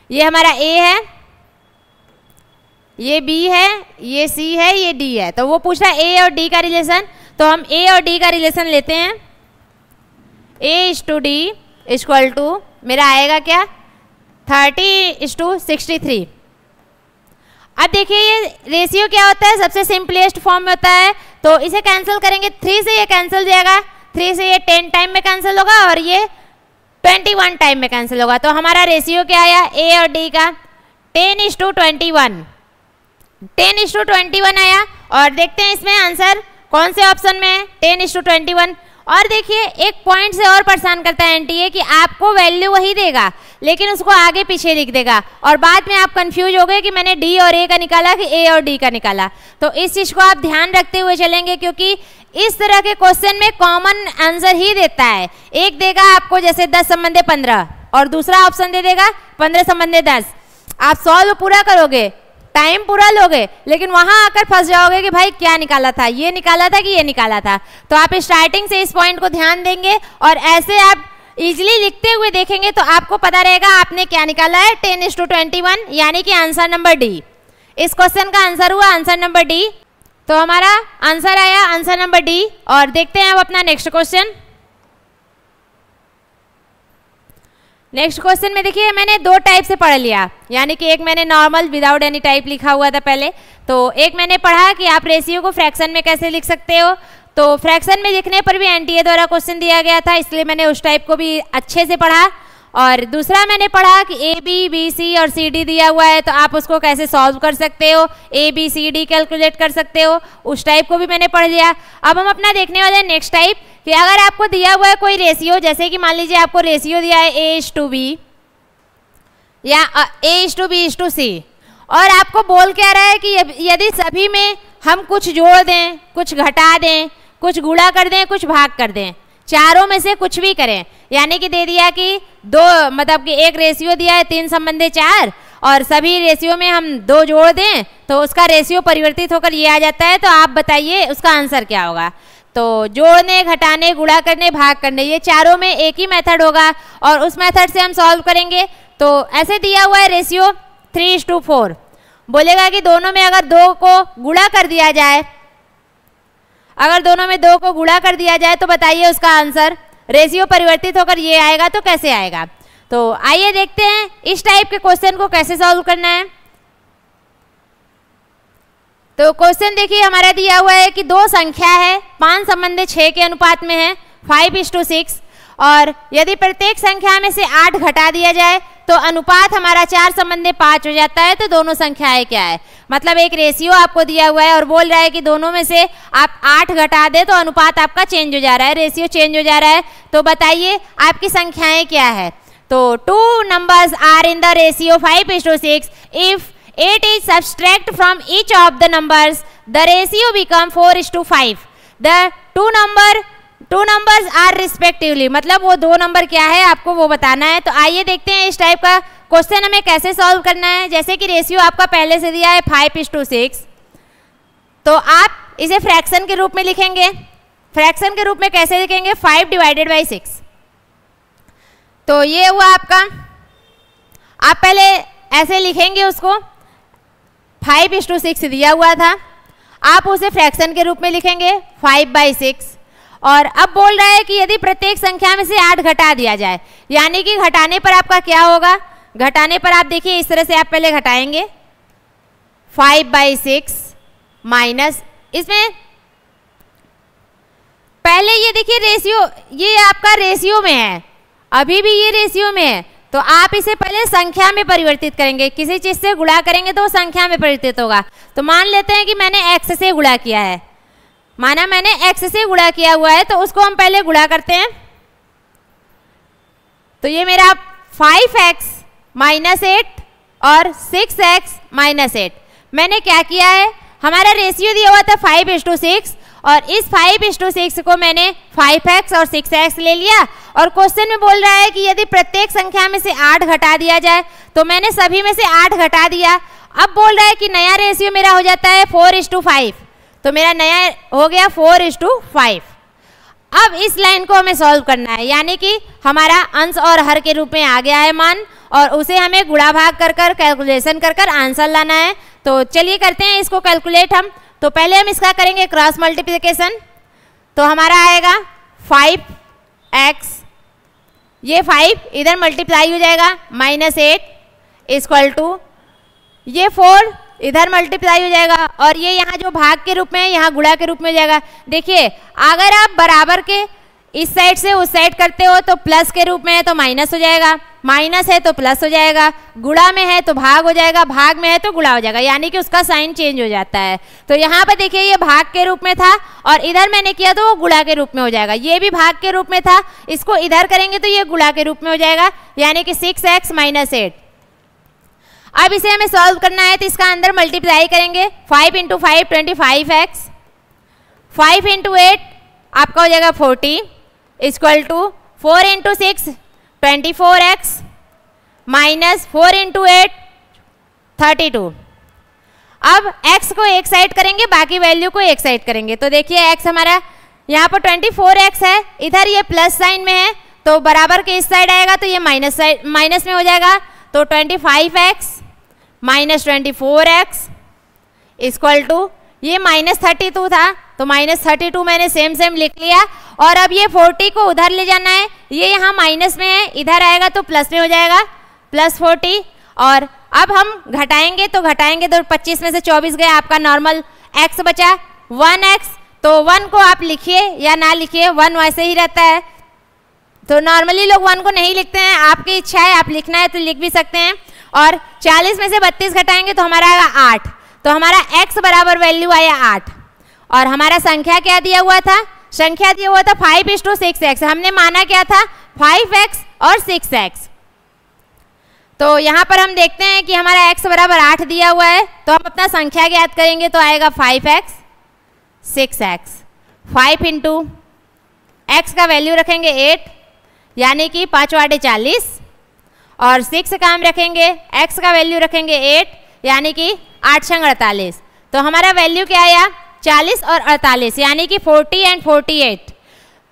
ये हमारा ए है, ये बी है, ये सी है, ये डी है। तो वो पूछ रहा है ए और डी का रिलेशन, तो हम ए और डी का रिलेशन लेते हैं। A/D इक्वल टू मेरा आएगा क्या, 30:63। अब देखिए ये रेशियो क्या होता है, सबसे सिंपलेस्ट फॉर्म में होता है। तो इसे कैंसिल करेंगे, 3 से ये कैंसिल हो जाएगा, 3 से ये 10 टाइम में कैंसिल होगा और ये 21 टाइम में कैंसिल होगा। तो हमारा रेशियो क्या आया ए और डी का, 10:21। 10:21 आया। और देखते हैं इसमें आंसर कौन से ऑप्शन में है, 10:21। और देखिए एक पॉइंट से और परेशान करता है एनटीए कि आपको वैल्यू वही देगा लेकिन उसको आगे पीछे लिख देगा और बाद में आप कंफ्यूज हो गए कि मैंने डी और ए का निकाला कि ए और डी का निकाला। तो इस चीज़ को आप ध्यान रखते हुए चलेंगे क्योंकि इस तरह के क्वेश्चन में कॉमन आंसर ही देता है। एक देगा आपको जैसे 10 संबंधे 15 और दूसरा ऑप्शन दे देगा 15 संबंधे 10। आप सॉल्व पूरा करोगे, टाइम पूरा लोगे, लेकिन वहां आकर फंस जाओगे कि भाई क्या निकाला था, ये निकाला था कि ये निकाला था। तो आप स्टार्टिंग से इस पॉइंट को ध्यान देंगे और ऐसे आप इजीली लिखते हुए देखेंगे तो आपको पता रहेगा आपने क्या निकाला है, 10:21, यानी कि आंसर नंबर डी। इस क्वेश्चन का आंसर हुआ आंसर नंबर डी। तो हमारा आंसर आया आंसर नंबर डी। और देखते हैं अब अपना नेक्स्ट क्वेश्चन। नेक्स्ट क्वेश्चन में देखिए मैंने दो टाइप से पढ़ लिया, यानी कि एक मैंने नॉर्मल विदाउट एनी टाइप लिखा हुआ था पहले, तो एक मैंने पढ़ा कि आप रेशियो को फ्रैक्शन में कैसे लिख सकते हो। तो फ्रैक्शन में लिखने पर भी एनटीए द्वारा क्वेश्चन दिया गया था, इसलिए मैंने उस टाइप को भी अच्छे से पढ़ा। और दूसरा मैंने पढ़ा कि ए बी बी सी और सी डी दिया हुआ है तो आप उसको कैसे सॉल्व कर सकते हो, A B C D calculate कर सकते हो, उस टाइप को भी मैंने पढ़ लिया। अब हम अपना देखने वाले हैं नेक्स्ट टाइप कि अगर आपको दिया हुआ है कोई रेशियो, जैसे कि मान लीजिए आपको रेशियो दिया है A:B या A:B:C और आपको बोल के आ रहा है कि यदि सभी में हम कुछ जोड़ दें, कुछ घटा दें, कुछ गुणा कर दें, कुछ भाग कर दें, चारों में से कुछ भी करें, यानी कि दे दिया कि दो, मतलब कि एक रेशियो दिया है 3 संबंधे 4 और सभी रेशियो में हम 2 जोड़ दें तो उसका रेशियो परिवर्तित होकर ये आ जाता है। तो आप बताइए उसका आंसर क्या होगा। तो जोड़ने, घटाने, गुणा करने, भाग करने, ये चारों में एक ही मेथड होगा और उस मेथड से हम सॉल्व करेंगे। तो ऐसे दिया हुआ है रेशियो 3:4, बोलेगा कि दोनों में अगर 2 को गुणा कर दिया जाए, अगर दोनों में 2 को गुणा कर दिया जाए तो बताइए उसका आंसर। रेशियो परिवर्तित होकर ये आएगा तो कैसे आएगा। तो आइए देखते हैं इस टाइप के क्वेश्चन को कैसे सॉल्व करना है। तो क्वेश्चन देखिए हमारा दिया हुआ है कि 2 संख्या है 5 संबंधे 6 के अनुपात में है 5:6 और यदि प्रत्येक संख्या में से 8 घटा दिया जाए तो अनुपात हमारा 4 संबंधे 5 हो जाता है। तो दोनों संख्याएं क्या है, मतलब एक रेशियो आपको दिया हुआ है और बोल रहा है कि दोनों में से आप 8 घटा दे तो अनुपात आपका चेंज हो जा रहा है, रेशियो चेंज हो जा रहा है। तो बताइए आपकी संख्याएं क्या है। तो 2 numbers are in the ratio 5:6. If 8 is subtract from each of the numbers, the ratio become 4:5. The two numbers are respectively, मतलब वो 2 नंबर क्या है आपको वो बताना है। तो आइए देखते हैं इस टाइप का क्वेश्चन हमें कैसे सॉल्व करना है। जैसे कि रेशियो आपका पहले से दिया है 5:6, तो आप इसे फ्रैक्शन के रूप में लिखेंगे। फ्रैक्शन के रूप में कैसे लिखेंगे, 5/6। तो ये हुआ आपका, आप पहले ऐसे लिखेंगे उसको, 5:6 दिया हुआ था, आप उसे फ्रैक्शन के रूप में लिखेंगे 5/6। और अब बोल रहा है कि यदि प्रत्येक संख्या में से 8 घटा दिया जाए, यानी कि घटाने पर आपका क्या होगा, घटाने पर आप देखिए इस तरह से आप पहले घटाएंगे 5/6 माइनस, इसमें पहले ये देखिए रेशियो, ये आपका रेशियो में है, अभी भी ये रेशियो में है, तो आप इसे पहले संख्या में परिवर्तित करेंगे। किसी चीज से गुणा करेंगे तो वो संख्या में परिवर्तित होगा। तो मान लेते हैं कि मैंने x से गुणा किया है, माना मैंने x से गुणा किया हुआ है, तो उसको हम पहले गुणा करते हैं। तो ये मेरा 5x - 8 और 6x - 8, मैंने क्या किया है, हमारा रेशियो दिया हुआ था 5:6 और इस 5:6 को मैंने 5x और 6x ले लिया और क्वेश्चन में बोल रहा है कि यदि प्रत्येक संख्या में से 8 घटा दिया जाए, तो मैंने सभी में से 8 घटा दिया। अब बोल रहा है कि नया रेशियो मेरा हो जाता है 4:5, तो मेरा नया हो गया 4:5। अब इस लाइन को हमें सॉल्व करना है, यानी कि हमारा अंश और हर के रूप में आ गया है मान और उसे हमें गुणा भाग कर कर कैलकुलेशन कर कर आंसर लाना है। तो चलिए करते हैं इसको कैलकुलेट हम। तो पहले हम इसका करेंगे क्रॉस मल्टीप्लिकेशन। तो हमारा आएगा 5x, ये 5 इधर मल्टीप्लाई हो जाएगा -8 इक्वल टू ये 4 इधर मल्टीप्लाई हो जाएगा और ये यहाँ जो भाग के रूप में है यहाँ गुणा के रूप में हो जाएगा। देखिए अगर आप बराबर के इस साइड से उस साइड करते हो तो प्लस के रूप में है तो माइनस हो जाएगा, माइनस है तो प्लस हो जाएगा, गुणा में है तो भाग हो जाएगा, भाग में है तो गुणा हो जाएगा, यानी कि उसका साइन चेंज हो जाता है। तो यहाँ पर देखिए ये भाग के रूप में था और इधर मैंने किया तो वो गुणा के रूप में हो जाएगा। ये भी भाग के रूप में था, इसको इधर करेंगे तो ये गुणा के रूप में हो जाएगा, यानी कि 6x - 8। अब इसे हमें सॉल्व करना है तो इसका अंदर मल्टीप्लाई करेंगे। 5 × 5 25x, 5 × 8 आपका हो जाएगा 40 इक्वल टू 4 × 6 24x माइनस 4 × 8 32। अब x को एक साइड करेंगे, बाकी वैल्यू को एक साइड करेंगे। तो देखिए x हमारा यहाँ पर 24x है, इधर ये प्लस साइन में है तो बराबर के इस साइड आएगा तो ये माइनस में हो जाएगा। तो 25x - 24x इक्वल टू ये -32 था तो -32 मैंने सेम लिख लिया। और अब ये 40 को उधर ले जाना है, ये यहाँ माइनस में है, इधर आएगा तो प्लस में हो जाएगा +40। और अब हम घटाएंगे तो 25 में से 24 गए, आपका नॉर्मल x बचा 1x। तो 1 को आप लिखिए या ना लिखिए, 1 वैसे ही रहता है। तो नॉर्मली लोग 1 को नहीं लिखते हैं, आपकी इच्छा है, आप लिखना है तो लिख भी सकते हैं। और 40 में से 32 घटाएंगे तो हमारा आएगा 8। तो हमारा x बराबर वैल्यू आया 8। और हमारा संख्या क्या दिया हुआ था? संख्या दिया हुआ था 5:6x। हमने माना क्या था? 5x और 6x। तो यहाँ पर हम देखते हैं कि हमारा x बराबर 8 दिया हुआ है, तो हम अपना संख्या ज्ञात करेंगे तो आएगा 5x 6x। 5 × x का वैल्यू रखेंगे 8, यानी कि 5 × 8 = 40। और 6 का हम रखेंगे, x का वैल्यू रखेंगे 8, यानी कि 8 × 48। तो हमारा वैल्यू क्या आया? 40 और 48, यानी कि 40 और 48।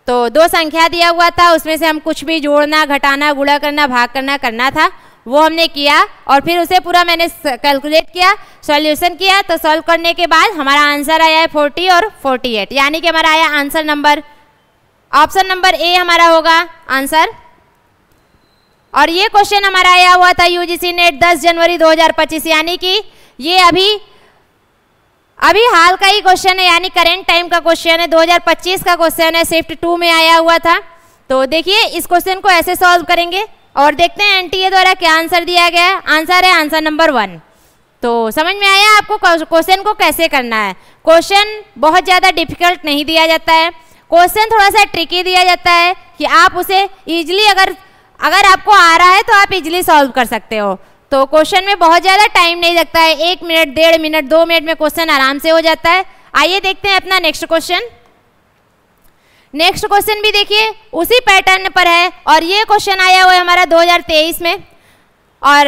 तो दो संख्या दिया हुआ था, उसमें से हम कुछ भी जोड़ना, घटाना, गुणा करना, भाग करना था, वो हमने किया। और फिर उसे पूरा मैंने कैलकुलेट किया, सॉल्यूशन किया। तो सॉल्व करने के बाद हमारा आंसर आया है 40 और 48, यानी कि हमारा आया answer number, option number A हमारा होगा आंसर। और ये क्वेश्चन हमारा आया हुआ था यूजीसी नेट 10 जनवरी 2025, यानी कि ये अभी हाल का ही क्वेश्चन है, यानी करेंट टाइम का क्वेश्चन है, 2025 का क्वेश्चन है, शिफ्ट 2 में आया हुआ था। तो देखिए इस क्वेश्चन को ऐसे सॉल्व करेंगे और देखते हैं एनटीए द्वारा क्या आंसर दिया गया है। आंसर है आंसर नंबर 1। तो समझ में आया आपको क्वेश्चन को कैसे करना है। क्वेश्चन बहुत ज़्यादा डिफिकल्ट नहीं दिया जाता है, क्वेश्चन थोड़ा सा ट्रिकी दिया जाता है कि आप उसे ईजिली अगर आपको आ रहा है तो आप इजीली सॉल्व कर सकते हो। तो क्वेश्चन में बहुत ज़्यादा टाइम नहीं लगता है, 1 मिनट, 1.5 मिनट, 2 मिनट में क्वेश्चन आराम से हो जाता है। आइए देखते हैं अपना नेक्स्ट क्वेश्चन। नेक्स्ट क्वेश्चन भी देखिए उसी पैटर्न पर है और ये क्वेश्चन आया हुआ है हमारा 2023 में। और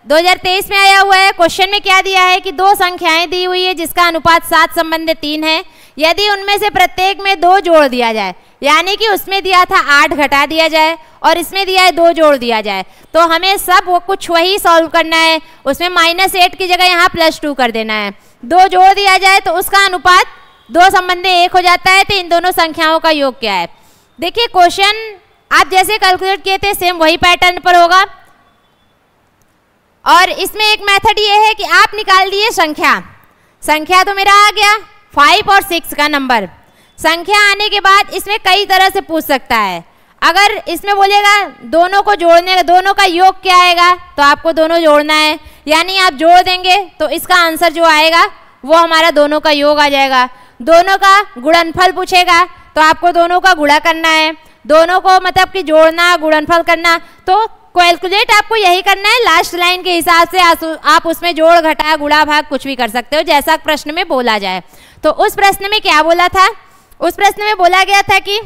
2023 में आया हुआ है। क्वेश्चन में क्या दिया है कि दो संख्याएं दी हुई है जिसका अनुपात 7 संबंधित 3 है। यदि उनमें से प्रत्येक में 2 जोड़ दिया जाए, यानी कि उसमें दिया था 8 घटा दिया जाए और इसमें दिया है 2 जोड़ दिया जाए, तो हमें सब वो कुछ वही सॉल्व करना है। उसमें -8 की जगह यहाँ +2 कर देना है। 2 जोड़ दिया जाए तो उसका अनुपात 2 संबंधी 1 हो जाता है। तो इन दोनों संख्याओं का योग क्या है? देखिए क्वेश्चन आप जैसे कैलकुलेट किए थे सेम वही पैटर्न पर होगा। और इसमें एक मेथड ये है कि आप निकाल दिए संख्या तो मेरा आ गया 5 और 6 का नंबर। संख्या आने के बाद इसमें कई तरह से पूछ सकता है। अगर इसमें बोलेगा दोनों को जोड़ने का, दोनों का योग क्या आएगा, तो आपको दोनों जोड़ना है, यानी आप जोड़ देंगे तो इसका आंसर जो आएगा वो हमारा दोनों का योग आ जाएगा। दोनों का गुणनफल पूछेगा तो आपको दोनों का गुणा करना है, दोनों को मतलब कि जोड़ना, गुणनफल करना। तो कैलकुलेट आपको यही करना है, लास्ट लाइन के हिसाब से आप उसमें जोड़, घटा, गुणा, भाग कुछ भी कर सकते हो जैसा प्रश्न में बोला जाए। तो उस प्रश्न में क्या बोला था? उस प्रश्न में बोला गया था कि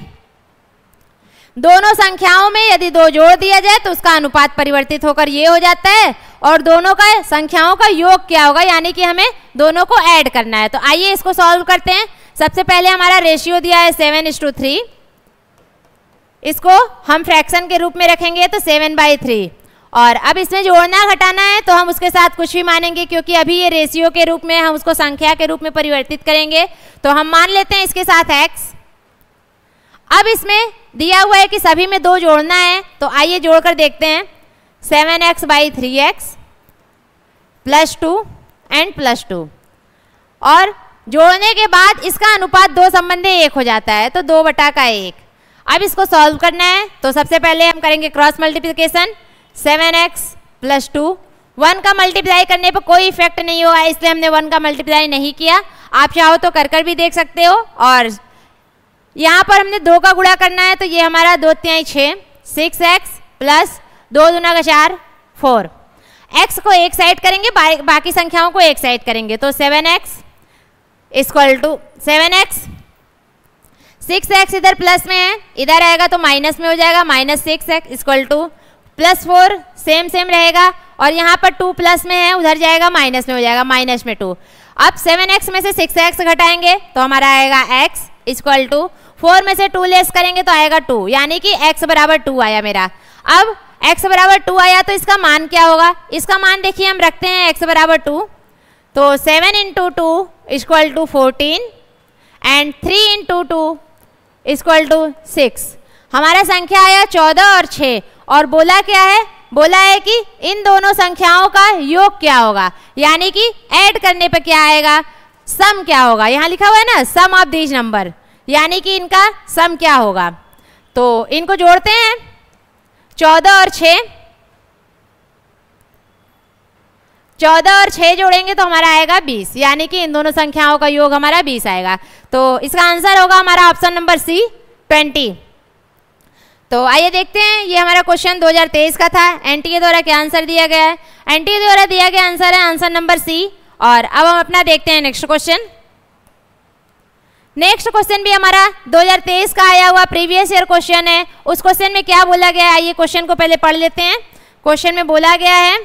दोनों संख्याओं में यदि 2 जोड़ दिया जाए तो उसका अनुपात परिवर्तित होकर ये हो जाता है और दोनों का संख्याओं का योग क्या होगा, यानी कि हमें दोनों को ऐड करना है। तो आइए इसको सॉल्व करते हैं। सबसे पहले हमारा रेशियो दिया है 7:3, इसको हम फ्रैक्शन के रूप में रखेंगे तो 7/3। और अब इसमें जोड़ना घटाना है तो हम उसके साथ कुछ भी मानेंगे, क्योंकि अभी ये रेशियो के रूप में, हम उसको संख्या के रूप में परिवर्तित करेंगे। तो हम मान लेते हैं इसके साथ x। अब इसमें दिया हुआ है कि सभी में 2 जोड़ना है, तो आइए जोड़कर देखते हैं। 7x/3x +2 and +2। और जोड़ने के बाद इसका अनुपात 2 संबंधी 1 हो जाता है, तो 2/1। अब इसको सॉल्व करना है तो सबसे पहले हम करेंगे क्रॉस मल्टीप्लिकेशन। 7x plus 2। 1 का मल्टीप्लाई करने पर कोई इफेक्ट नहीं होगा, इसलिए हमने 1 का मल्टीप्लाई नहीं किया। आप चाहो तो कर भी देख सकते हो। और यहाँ पर हमने 2 का गुणा करना है, तो ये हमारा 2 तिहाई 6, 6x प्लस 2 दूना का 4, 4। x को एक साइड करेंगे, बाकी संख्याओं को एक साइड करेंगे, तो 7x equal to 7x, 6x इधर प्लस में है, इधर आएगा तो माइनस में हो जाएगा, minus 6x equal two plus 4, same same रहेगा। और यहाँ पर 2 प्लस में है, उधर जाएगा माइनस में हो जाएगा, माइनस में 2। अब 7x में से 6x घटाएंगे तो हमारा आएगा x इक्वल टू 4 में से 2 लेस करेंगे तो आएगा 2, यानी कि x बराबर 2 आया मेरा। अब x बराबर 2 आया तो इसका मान क्या होगा? इसका मान देखिए हम रखते हैं x बराबर 2, तो 7 into 2 equal to 14 and 3 into 2 equal to 6। हमारा संख्या आया 14 और 6। और बोला क्या है? बोला है कि इन दोनों संख्याओं का योग क्या होगा, यानी कि ऐड करने पे क्या आएगा, सम क्या होगा। यहाँ लिखा हुआ है ना सम ऑफ दीज नंबर, यानी कि इनका सम क्या होगा। तो इनको जोड़ते हैं, 14 और 6, 14 और 6 जोड़ेंगे तो हमारा आएगा 20, यानी कि इन दोनों संख्याओं का योग हमारा 20 आएगा। तो इसका आंसर होगा हमारा ऑप्शन नंबर सी 20। तो आइए देखते हैं, ये हमारा क्वेश्चन 2023 का था। एनटीए द्वारा क्या आंसर दिया गया है? एनटीए द्वारा दिया गया आंसर है आंसर नंबर सी। और अब हम अपना देखते हैं नेक्स्ट क्वेश्चन। नेक्स्ट क्वेश्चन भी हमारा 2023 का आया हुआ प्रीवियस ईयर क्वेश्चन है। उस क्वेश्चन में क्या बोला गया है, आइए क्वेश्चन को पहले पढ़ लेते हैं। क्वेश्चन में बोला गया है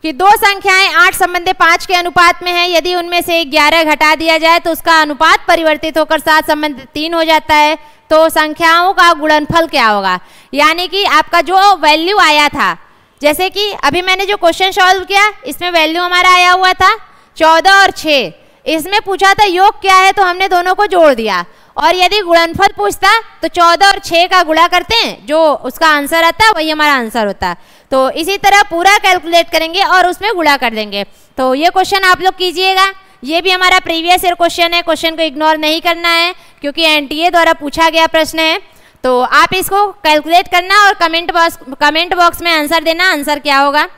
कि दो संख्याएं 8 संबंधी 5 के अनुपात में है, यदि उनमें से 11 घटा दिया जाए तो उसका अनुपात परिवर्तित होकर 7 संबंधी 3 हो जाता है, तो संख्याओं का गुणनफल क्या होगा। यानी कि आपका जो वैल्यू आया था, जैसे कि अभी मैंने जो क्वेश्चन सॉल्व किया इसमें वैल्यू हमारा आया हुआ था 14 और 6। इसमें पूछा था योग क्या है, तो हमने दोनों को जोड़ दिया। और यदि गुणनफल पूछता तो 14 और 6 का गुणा करते हैं, जो उसका आंसर आता है वही हमारा आंसर होता है। तो इसी तरह पूरा कैलकुलेट करेंगे और उसमें गुणा कर देंगे। तो ये क्वेश्चन आप लोग कीजिएगा। ये भी हमारा प्रीवियस ईयर क्वेश्चन है, क्वेश्चन को इग्नोर नहीं करना है क्योंकि एनटीए द्वारा पूछा गया प्रश्न है। तो आप इसको कैलकुलेट करना और कमेंट बॉक्स में आंसर देना, आंसर क्या होगा।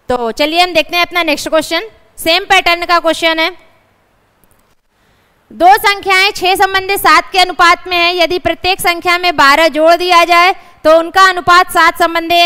तो चलिए हम देखते हैं अपना नेक्स्ट क्वेश्चन। सेम पैटर्न का क्वेश्चन है। दो संख्याएं 6 संबंधी 7 के अनुपात में है, यदि प्रत्येक संख्या में 12 जोड़ दिया जाए तो उनका अनुपात 7 संबंधी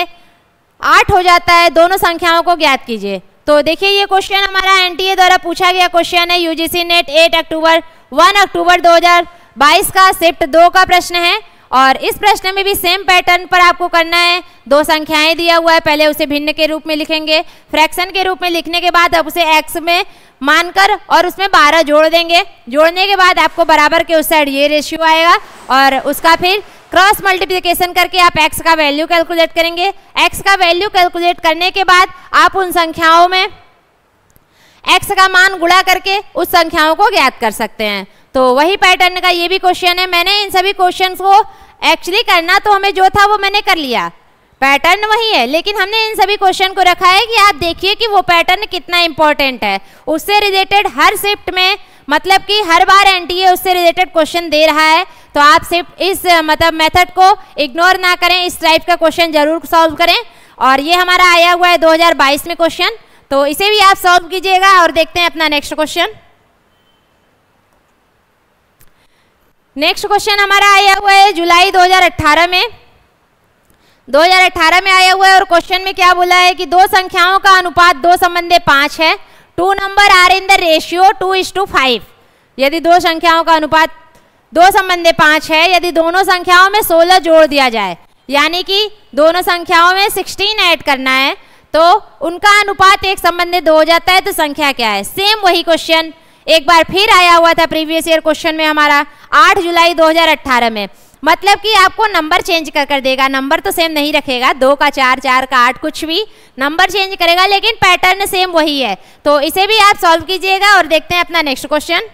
8 हो जाता है। दोनों संख्याओं को ज्ञात कीजिए। तो देखिए ये क्वेश्चन हमारा एनटीए द्वारा पूछा गया क्वेश्चन है। यूजीसी नेट 1 अक्टूबर 2022 का शिफ्ट 2 का प्रश्न है। और इस प्रश्न में भी सेम पैटर्न पर आपको करना है। दो संख्याएं दिया हुआ है, पहले उसे भिन्न के रूप में लिखेंगे, फ्रैक्शन के रूप में लिखने के बाद अब उसे एक्स में मानकर और उसमें 12 जोड़ देंगे। जोड़ने के बाद आपको बराबर के उस साइड ये रेशियो आएगा और उसका फिर क्रॉस मल्टीप्लिकेशन करके आप x का वैल्यू कैलकुलेट करेंगे। x का वैल्यू कैलकुलेट करने के बाद आप उन संख्याओं में x का मान गुणा करके उस संख्याओं को ज्ञात कर सकते हैं। तो वही पैटर्न का ये भी क्वेश्चन है। मैंने इन सभी क्वेश्चंस को एक्चुअली करना तो हमें जो था वो मैंने कर लिया, पैटर्न वही है, लेकिन हमने इन सभी क्वेश्चन को रखा है कि आप देखिए कि वो पैटर्न कितना इंपॉर्टेंट है। उससे रिलेटेड हर शिफ्ट में, मतलब कि हर बार एनटीए उससे रिलेटेड क्वेश्चन दे रहा है, तो आप सिर्फ इस मेथड को इग्नोर ना करें, इस टाइप का क्वेश्चन जरूर सॉल्व करें। और ये हमारा आया हुआ है 2022 में क्वेश्चन, तो इसे भी आप सॉल्व कीजिएगा। और देखते हैं अपना नेक्स्ट क्वेश्चन। नेक्स्ट क्वेश्चन हमारा आया हुआ है जुलाई 2018 में। 2018 में आया हुआ है और क्वेश्चन में क्या बोला है कि दो संख्याओं का अनुपात 2 संबंधी 5 है। 2 number are in the ratio 2:5। यदि दो संख्याओं का अनुपात 2 संबंधी 5 है, यदि दोनों संख्याओं में 16 जोड़ दिया जाए, यानी कि दोनों संख्याओं में 16 ऐड करना है, तो उनका अनुपात 1 संबंधी 2 हो जाता है। तो संख्या क्या है? सेम वही क्वेश्चन एक बार फिर आया हुआ था प्रीवियस ईयर क्वेश्चन में हमारा 8 जुलाई 2018 में। मतलब कि आपको नंबर चेंज कर देगा, नंबर तो सेम नहीं रखेगा, 2 का 4, 4 का 8, कुछ भी नंबर चेंज करेगा, लेकिन पैटर्न सेम वही है। तो इसे भी आप सॉल्व कीजिएगा और देखते हैं अपना नेक्स्ट क्वेश्चन।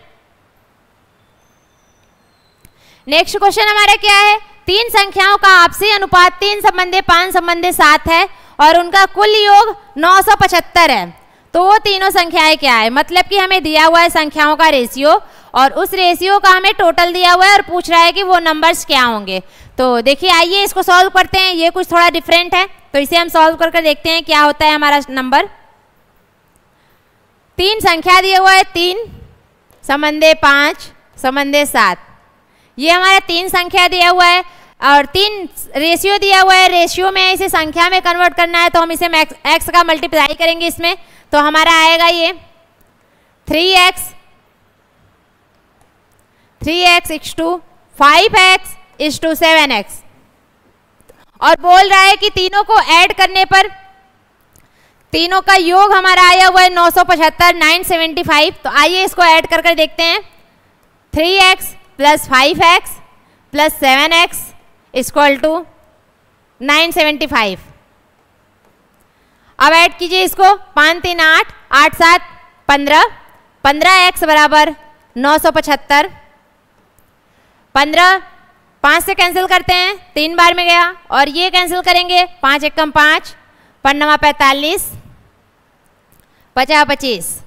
नेक्स्ट क्वेश्चन हमारा क्या है? 3 संख्याओं का आपसी अनुपात 3 संबंधी 5 संबंधी 7 है और उनका कुल योग 975 है। तो वो तीनों संख्याएं क्या है, मतलब कि हमें दिया हुआ है संख्याओं का रेशियो और उस रेशियो का हमें टोटल दिया हुआ है और पूछ रहा है कि वो नंबर्स क्या होंगे। तो देखिए आइए इसको सॉल्व करते हैं। ये कुछ थोड़ा डिफरेंट है तो इसे हम सॉल्व करके देखते हैं क्या होता है हमारा नंबर। 3 संख्या दिया हुआ है, 3 समंदे 5 समंदे 7, ये हमारा 3 संख्या दिया हुआ है और 3 रेशियो दिया हुआ है। रेशियो में इसे संख्या में कन्वर्ट करना है तो हम इसे एक्स का मल्टीप्लाई करेंगे इसमें, तो हमारा आएगा ये 3x इक्स to 5x is to 7x। और बोल रहा है कि तीनों को ऐड करने पर तीनों का योग हमारा आया हुआ है 975 975। तो आइए इसको ऐड कर कर देखते हैं। 3x plus 5x plus 7x equal to 975। अब ऐड कीजिए इसको, 5 3 8 8 7 15, 15x बराबर 975। 15 5 से कैंसिल करते हैं, 3 बार में गया और ये कैंसिल करेंगे, 5 एकम 5 5 45 50 25।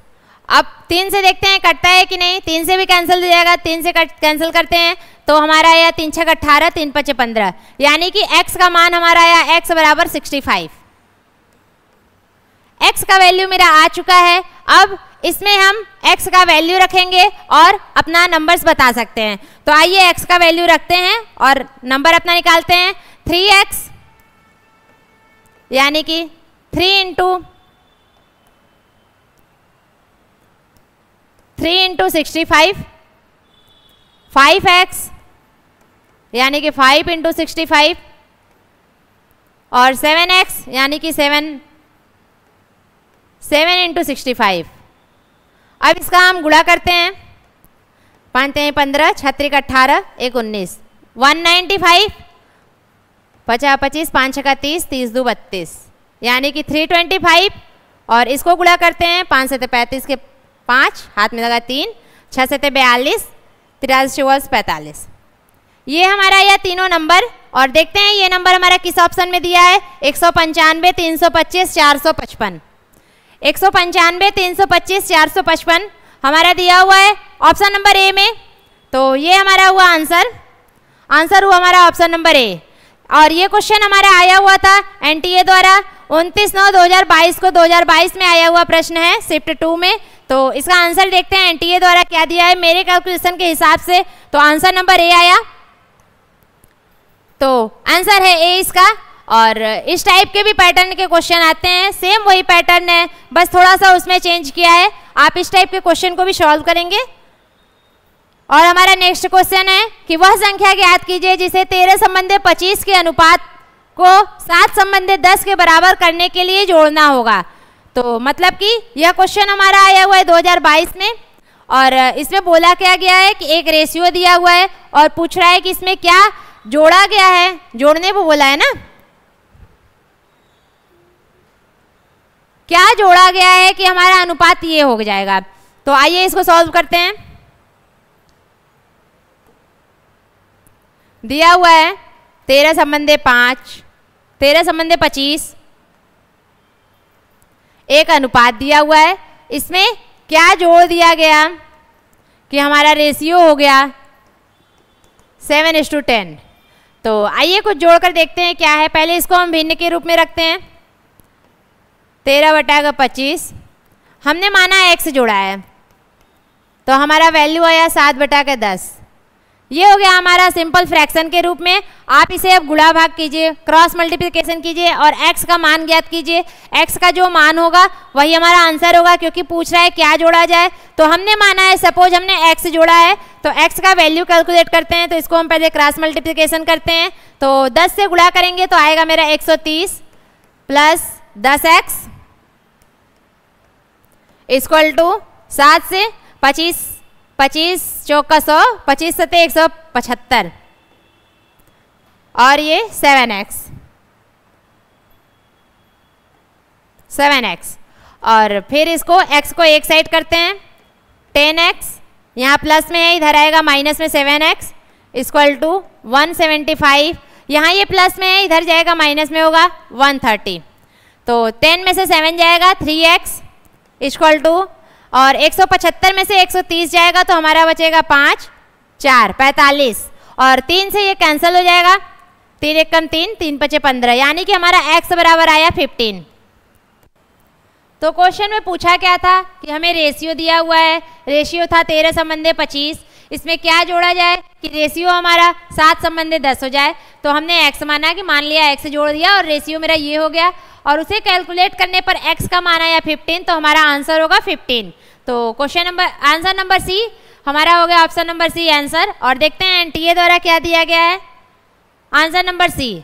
अब 3 से देखते हैं कटता है कि नहीं, 3 से भी कैंसिल हो जाएगा, 3 से कैंसिल करते हैं तो हमारा आया 3 6 18 3 5 15, यानी कि x का मान हमारा आया x बराबर 65। x का वैल्यू मेरा आ चुका है। अब इसमें हम x का वैल्यू रखेंगे और अपना नंबर्स बता सकते हैं। तो आइए x का वैल्यू रखते हैं और नंबर अपना निकालते हैं। 3x यानी कि 3 इंटू 65, 5x यानी कि 5 इंटू 65 और 7x यानी कि 7 इंटू 65। अब इसका हम गुणा करते हैं, 5 3 15 6 3 18 1 19 195 50 25 5 6 30 30 2 32 यानी कि 325। और इसको गुणा करते हैं, 5 7 35 के 5 हाथ में लगा 3 6 7 42 83 चौवालीस 45। ये हमारा यह तीनों नंबर। और देखते हैं ये नंबर हमारा किस ऑप्शन में दिया है। 195 325 455, 195 325 455 हमारा दिया हुआ है ऑप्शन नंबर ए में। तो ये हमारा हुआ आंसर हुआ हमारा ऑप्शन नंबर ए। और ये क्वेश्चन हमारा आया हुआ था एनटीए द्वारा 29/9/2022 को 2022 में आया हुआ प्रश्न है शिफ्ट 2 में। तो इसका आंसर देखते हैं एनटीए द्वारा क्या दिया है मेरे कैलकुलेशन के हिसाब से। तो आंसर नंबर ए आया, तो आंसर है ए इसका। और इस टाइप के भी पैटर्न के क्वेश्चन आते हैं, सेम वही पैटर्न है बस थोड़ा सा उसमें चेंज किया है। आप इस टाइप के क्वेश्चन को भी सॉल्व करेंगे। और हमारा नेक्स्ट क्वेश्चन है कि वह संख्या ज्ञात कीजिए जिसे 13 संबंधे 25 के अनुपात को 7 संबंधे 10 के बराबर करने के लिए जोड़ना होगा। तो मतलब कि यह क्वेश्चन हमारा आया हुआ है 2022 में और इसमें बोला क्या गया है कि एक रेशियो दिया हुआ है और पूछ रहा है कि इसमें क्या जोड़ा गया है, जोड़ने को बोला है ना, क्या जोड़ा गया है कि हमारा अनुपात ये हो जाएगा। तो आइए इसको सॉल्व करते हैं। दिया हुआ है 13 संबंधे 5 13 संबंधे 25, एक अनुपात दिया हुआ है। इसमें क्या जोड़ दिया गया कि हमारा रेशियो हो गया 7:10। तो आइए कुछ जोड़कर देखते हैं क्या है। पहले इसको हम भिन्न के रूप में रखते हैं। 13/25 हमने माना x जोड़ा है तो हमारा वैल्यू आया 7/10। ये हो गया हमारा सिंपल फ्रैक्शन के रूप में। आप इसे अब गुणा भाग कीजिए, क्रॉस मल्टीप्लिकेशन कीजिए और x का मान ज्ञात कीजिए। x का जो मान होगा वही हमारा आंसर होगा क्योंकि पूछ रहा है क्या जोड़ा जाए। तो हमने माना है सपोज हमने x जोड़ा है तो x का वैल्यू कैलकुलेट करते हैं। तो इसको हम पहले क्रॉस मल्टीप्लिकेशन करते हैं। तो 10 से गुणा करेंगे तो आएगा मेरा 130 प्लस 10x इक्वल टू 7 से 25 चौका 100 25 सते 175 और ये 7x और फिर इसको x को एक साइड करते हैं। 10x यहाँ प्लस में है, इधर आएगा माइनस में 7x इक्वल टू 175। यहाँ ये प्लस में है, इधर जाएगा माइनस में होगा 130। तो 10 में से 7 जाएगा 3x इक्वल टू, और 175 में से 130 जाएगा तो हमारा बचेगा 5, 4, 45, और 3 से ये कैंसिल हो जाएगा, 3 एक कम 3, 3 पचे 15, यानी कि हमारा x बराबर आया 15। तो क्वेश्चन में पूछा क्या था कि हमें रेशियो दिया हुआ है, रेशियो था 13 संबंधे 25, इसमें क्या जोड़ा जाए कि रेशियो हमारा 7 संबंधे 10 हो जाए। तो हमने x माना कि मान लिया x जोड़ दिया और रेशियो मेरा ये हो गया, और उसे कैलकुलेट करने पर x का मान आया 15, तो हमारा आंसर होगा 15। तो question number answer number C हमारा हो गया, ऑप्शन नंबर सी आंसर। और देखते हैं एनटीए द्वारा क्या दिया गया है, आंसर नंबर सी।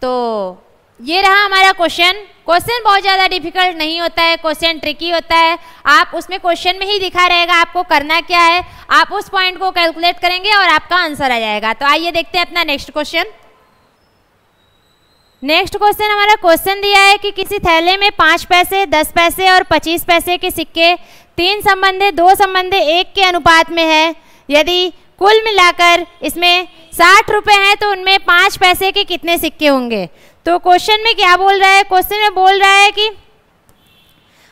तो ये रहा हमारा क्वेश्चन। क्वेश्चन बहुत ज़्यादा डिफिकल्ट नहीं होता है, क्वेश्चन ट्रिकी होता है। आप उसमें क्वेश्चन में ही दिखा रहेगा आपको करना क्या है, आप उस पॉइंट को कैलकुलेट करेंगे और आपका आंसर आ जाएगा। तो आइए देखते हैं अपना नेक्स्ट क्वेश्चन। नेक्स्ट क्वेश्चन हमारा क्वेश्चन दिया है कि किसी थैले में 5 पैसे, 10 पैसे और 25 पैसे के सिक्के 3 संबंधे 2 संबंधे 1 के अनुपात में है। यदि कुल मिलाकर इसमें 60 रुपये हैं तो उनमें 5 पैसे के कितने सिक्के होंगे। तो क्वेश्चन में क्या बोल रहा है, क्वेश्चन में बोल रहा है कि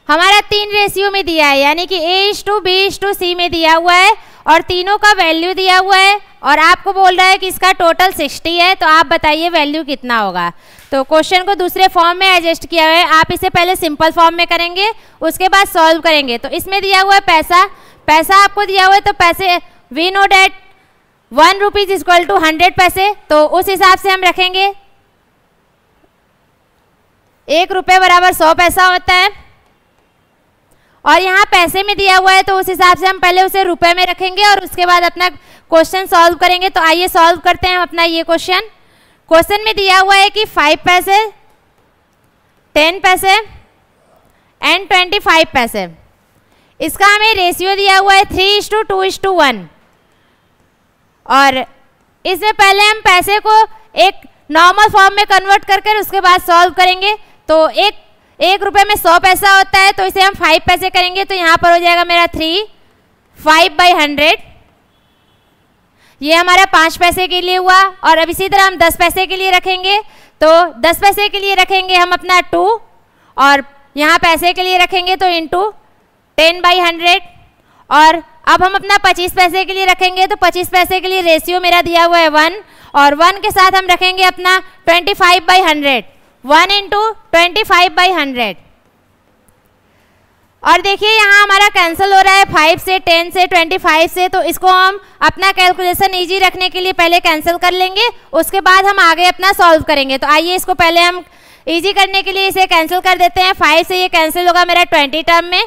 हमारा 3 रेशियो में दिया है, यानी कि A:B:C में दिया हुआ है और तीनों का वैल्यू दिया हुआ है, और आपको बोल रहा है कि इसका टोटल 60 है। तो आप बताइए वैल्यू कितना होगा। तो क्वेश्चन को दूसरे फॉर्म में एडजस्ट किया हुआ है, आप इसे पहले सिंपल फॉर्म में करेंगे, उसके बाद सॉल्व करेंगे। तो इसमें दिया हुआ है पैसा, पैसा आपको दिया हुआ है, तो पैसे we know that 1 rupees equal to 100 पैसे, तो उस हिसाब से हम रखेंगे 1 रुपये बराबर 100 पैसा होता है। और यहाँ पैसे में दिया हुआ है तो उस हिसाब से हम पहले उसे रुपए में रखेंगे और उसके बाद अपना क्वेश्चन सॉल्व करेंगे। तो आइए सॉल्व करते हैं अपना ये क्वेश्चन। क्वेश्चन में दिया हुआ है कि 5 पैसे, 10 पैसे एंड 25 पैसे, इसका हमें रेशियो दिया हुआ है 3:2:1, और इसमें पहले हम पैसे को एक नॉर्मल फॉर्म में कन्वर्ट करके उसके बाद सॉल्व करेंगे। तो 1 रुपये में 100 पैसा होता है, तो इसे हम 5 पैसे करेंगे, तो यहाँ पर हो जाएगा मेरा 3, 5/100, ये हमारा 5 पैसे के लिए हुआ। और अब इसी तरह हम 10 पैसे के लिए रखेंगे, तो 10 पैसे के लिए रखेंगे हम अपना 2, और यहाँ पैसे के लिए रखेंगे तो इंटू 10/100। और अब हम अपना 25 पैसे के लिए रखेंगे, तो 25 पैसे के लिए रेशियो मेरा दिया हुआ है 1, और 1 के साथ हम रखेंगे अपना 25/100, 1 × 25/100। और देखिए यहाँ हमारा कैंसिल हो रहा है 5 से, 10 से, 25 से, तो इसको हम अपना कैलकुलेशन इजी रखने के लिए पहले कैंसिल कर लेंगे, उसके बाद हम आगे अपना सॉल्व करेंगे। तो आइए इसको पहले हम इजी करने के लिए इसे कैंसिल कर देते हैं। 5 से ये कैंसिल होगा मेरा 20 टर्म में,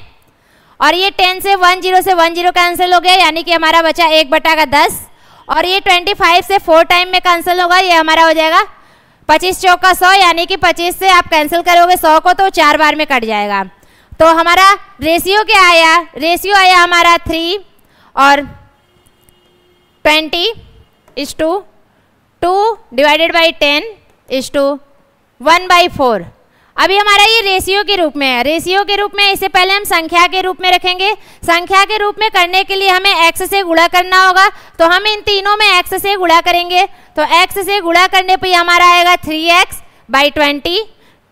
और ये 10 से 1 0 कैंसिल हो गया, यानी कि हमारा बचा 1/10, और ये 25 से 4 टाइम में कैंसिल होगा, ये हमारा हो जाएगा 25 चौका 100, यानी कि 25 से आप कैंसिल करोगे 100 को तो 4 बार में कट जाएगा। तो हमारा रेशियो क्या आया, रेशियो आया हमारा 3 और 20:2 डिवाइडेड बाई 10:1/4। अभी हमारा ये रेशियो के रूप में है, रेशियो के रूप में इसे पहले हम संख्या के रूप में रखेंगे। संख्या के रूप में करने के लिए हमें x से गुणा करना होगा, तो हम इन तीनों में x से गुणा करेंगे। तो x से गुणा करने पर हमारा आएगा 3x/20,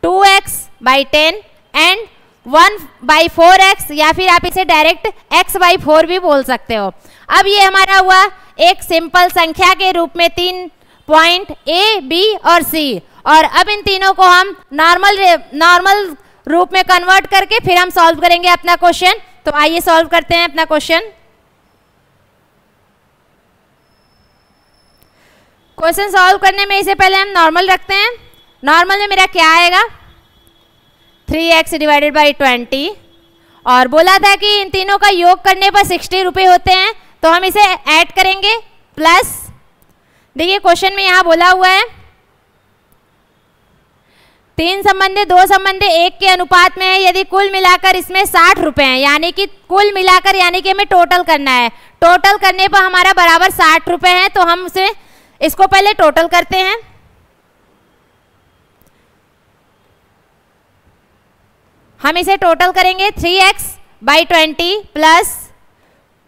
2x/10 एंड 1/4x, या फिर आप इसे डायरेक्ट x/4 भी बोल सकते हो। अब ये हमारा हुआ एक सिंपल संख्या के रूप में 3 पॉइंट A, B और C, और अब इन तीनों को हम नॉर्मल रूप में कन्वर्ट करके फिर हम सॉल्व करेंगे अपना क्वेश्चन। तो आइए सॉल्व करते हैं अपना क्वेश्चन। क्वेश्चन सॉल्व करने में इसे पहले हम नॉर्मल रखते हैं। नॉर्मल में मेरा क्या आएगा 3x/20, और बोला था कि इन तीनों का योग करने पर 60 रुपये होते हैं, तो हम इसे ऐड करेंगे प्लस, देखिए क्वेश्चन में यहाँ बोला हुआ है 3 संबंधे 2 संबंधे 1 के अनुपात में है, यदि कुल मिलाकर इसमें 60 रुपये हैं, यानी कि कुल मिलाकर, यानी कि हमें टोटल करना है। टोटल करने पर हमारा बराबर 60 रुपये हैं, तो हम इसको पहले टोटल करते हैं। हम इसे टोटल करेंगे 3x/20 plus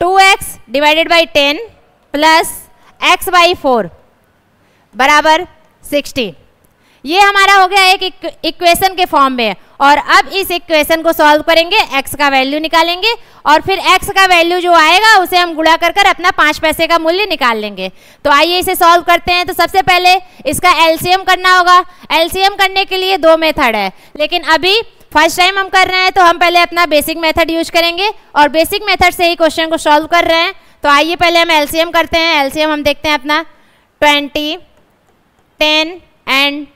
2x/10 plus x/4 बराबर 60। ये हमारा हो गया एक इक्वेशन के फॉर्म में। और अब इस इक्वेशन को सॉल्व करेंगे, x का वैल्यू निकालेंगे और फिर x का वैल्यू जो आएगा उसे हम गुणा कर कर अपना 5 पैसे का मूल्य निकाल लेंगे। तो आइए इसे सॉल्व करते हैं। तो सबसे पहले इसका एलसीएम करना होगा। एलसीएम करने के लिए 2 मेथड है, लेकिन अभी फर्स्ट टाइम हम कर रहे हैं तो हम पहले अपना बेसिक मेथड यूज करेंगे और बेसिक मेथड से ही क्वेश्चन को सॉल्व कर रहे हैं। तो आइए पहले हम एलसीएम करते हैं। एलसीएम हम देखते हैं अपना 20, 10 एंड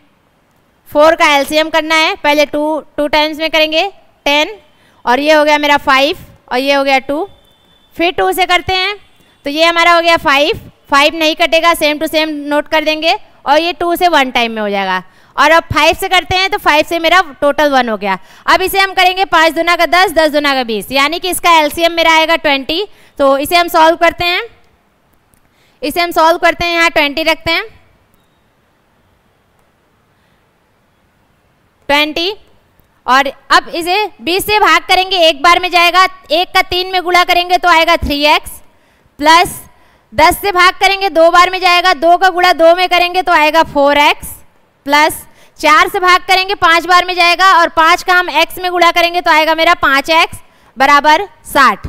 4 का एलसीएम करना है। पहले 2 टाइम्स में करेंगे 10 और ये हो गया मेरा 5 और ये हो गया 2, फिर 2 से करते हैं तो ये हमारा हो गया 5 नहीं कटेगा, सेम टू सेम नोट कर देंगे और ये 2 से 1 टाइम में हो जाएगा। और अब 5 से करते हैं तो 5 से मेरा टोटल 1 हो गया। अब इसे हम करेंगे 5 दूना का 10, 10 दूना का 20, यानी कि इसका एलसीएम मेरा आएगा 20। तो इसे हम सॉल्व करते हैं। यहाँ 20 रखते हैं, 20 और अब इसे 20 से भाग करेंगे, एक बार में जाएगा, 1 का 3 में गुणा करेंगे तो आएगा 3x, प्लस 10 से भाग करेंगे 2 बार में जाएगा, 2 का गुणा 2 में करेंगे तो आएगा 4x, प्लस 4 से भाग करेंगे 5 बार में जाएगा और 5 का हम x में गुणा करेंगे तो आएगा मेरा 5x बराबर 60।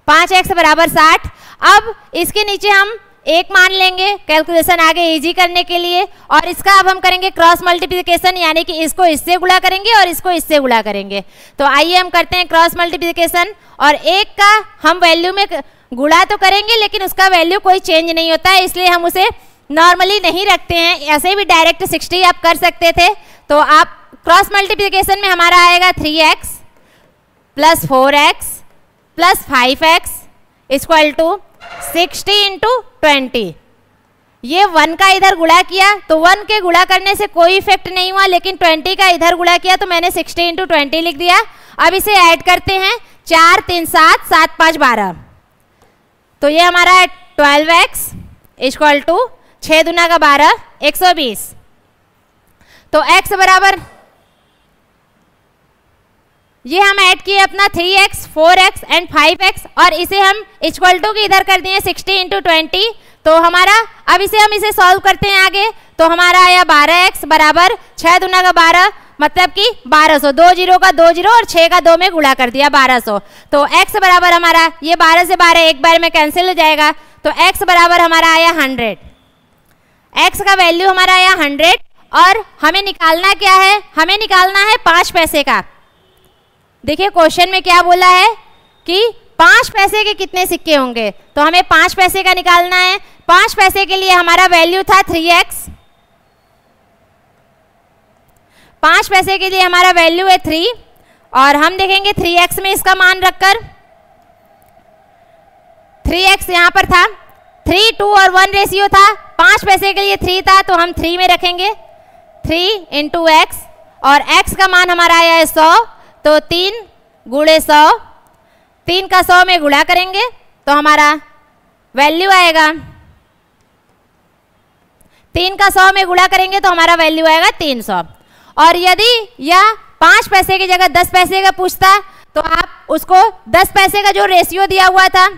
5x बराबर 60। अब इसके नीचे हम 1 मान लेंगे कैलकुलेशन आगे इजी करने के लिए और इसका अब हम करेंगे क्रॉस मल्टीप्लिकेशन, यानी कि इसको इससे गुणा करेंगे और इसको इससे गुणा करेंगे। तो आइए हम करते हैं क्रॉस मल्टीप्लिकेशन और 1 का हम वैल्यू में गुणा तो करेंगे लेकिन उसका वैल्यू कोई चेंज नहीं होता है, इसलिए हम उसे नॉर्मली नहीं रखते हैं। ऐसे भी डायरेक्ट 60 आप कर सकते थे। तो आप क्रॉस मल्टीप्लिकेशन में हमारा आएगा 3x plus 4x plus 5x equal to 60 into 20। ये 1 का इधर गुणा किया तो 1 के गुणा करने से कोई इफेक्ट नहीं हुआ, लेकिन 20 का इधर गुणा किया तो मैंने 60 इंटू 20 लिख दिया। अब इसे ऐड करते हैं, 4 3 7 7 5 12, तो ये हमारा है 12x इक्वल टू 6 दूना का 12 120। तो x बराबर ये हम ऐड किए अपना 3x 4x एंड 5x और इसे हम इक्वल टू की इधर कर दिए 60 इंटू 20। तो हमारा अब इसे सॉल्व करते हैं आगे। तो हमारा आया 12x बराबर 6 दूना का 12 मतलब कि 1200, 2 जीरो का 2 जीरो और 6 का 2 में गुणा कर दिया 1200। तो x बराबर हमारा ये 12 से 12 एक बार में कैंसिल हो जाएगा, तो x बराबर हमारा आया 100। x का वैल्यू हमारा आया 100 और हमें निकालना क्या है, हमें निकालना है 5 पैसे का। देखिए क्वेश्चन में क्या बोला है कि 5 पैसे के कितने सिक्के होंगे, तो हमें 5 पैसे का निकालना है। 5 पैसे के लिए हमारा वैल्यू था 3x, 5 पैसे के लिए हमारा वैल्यू है 3 और हम देखेंगे 3x में इसका मान रखकर 3x यहाँ पर था, 3 2 और 1 रेशियो था, 5 पैसे के लिए 3 था तो हम 3 में रखेंगे 3 इंटू x और x का मान हमारा आया है 100, तो 3 गुणे 100, 3 का 100 में गुणा करेंगे तो हमारा वैल्यू आएगा, 3 का 100 में गुणा करेंगे तो हमारा वैल्यू आएगा 300। और यदि यह 5 पैसे की जगह 10 पैसे का पूछता तो आप उसको 10 पैसे का जो रेशियो दिया हुआ था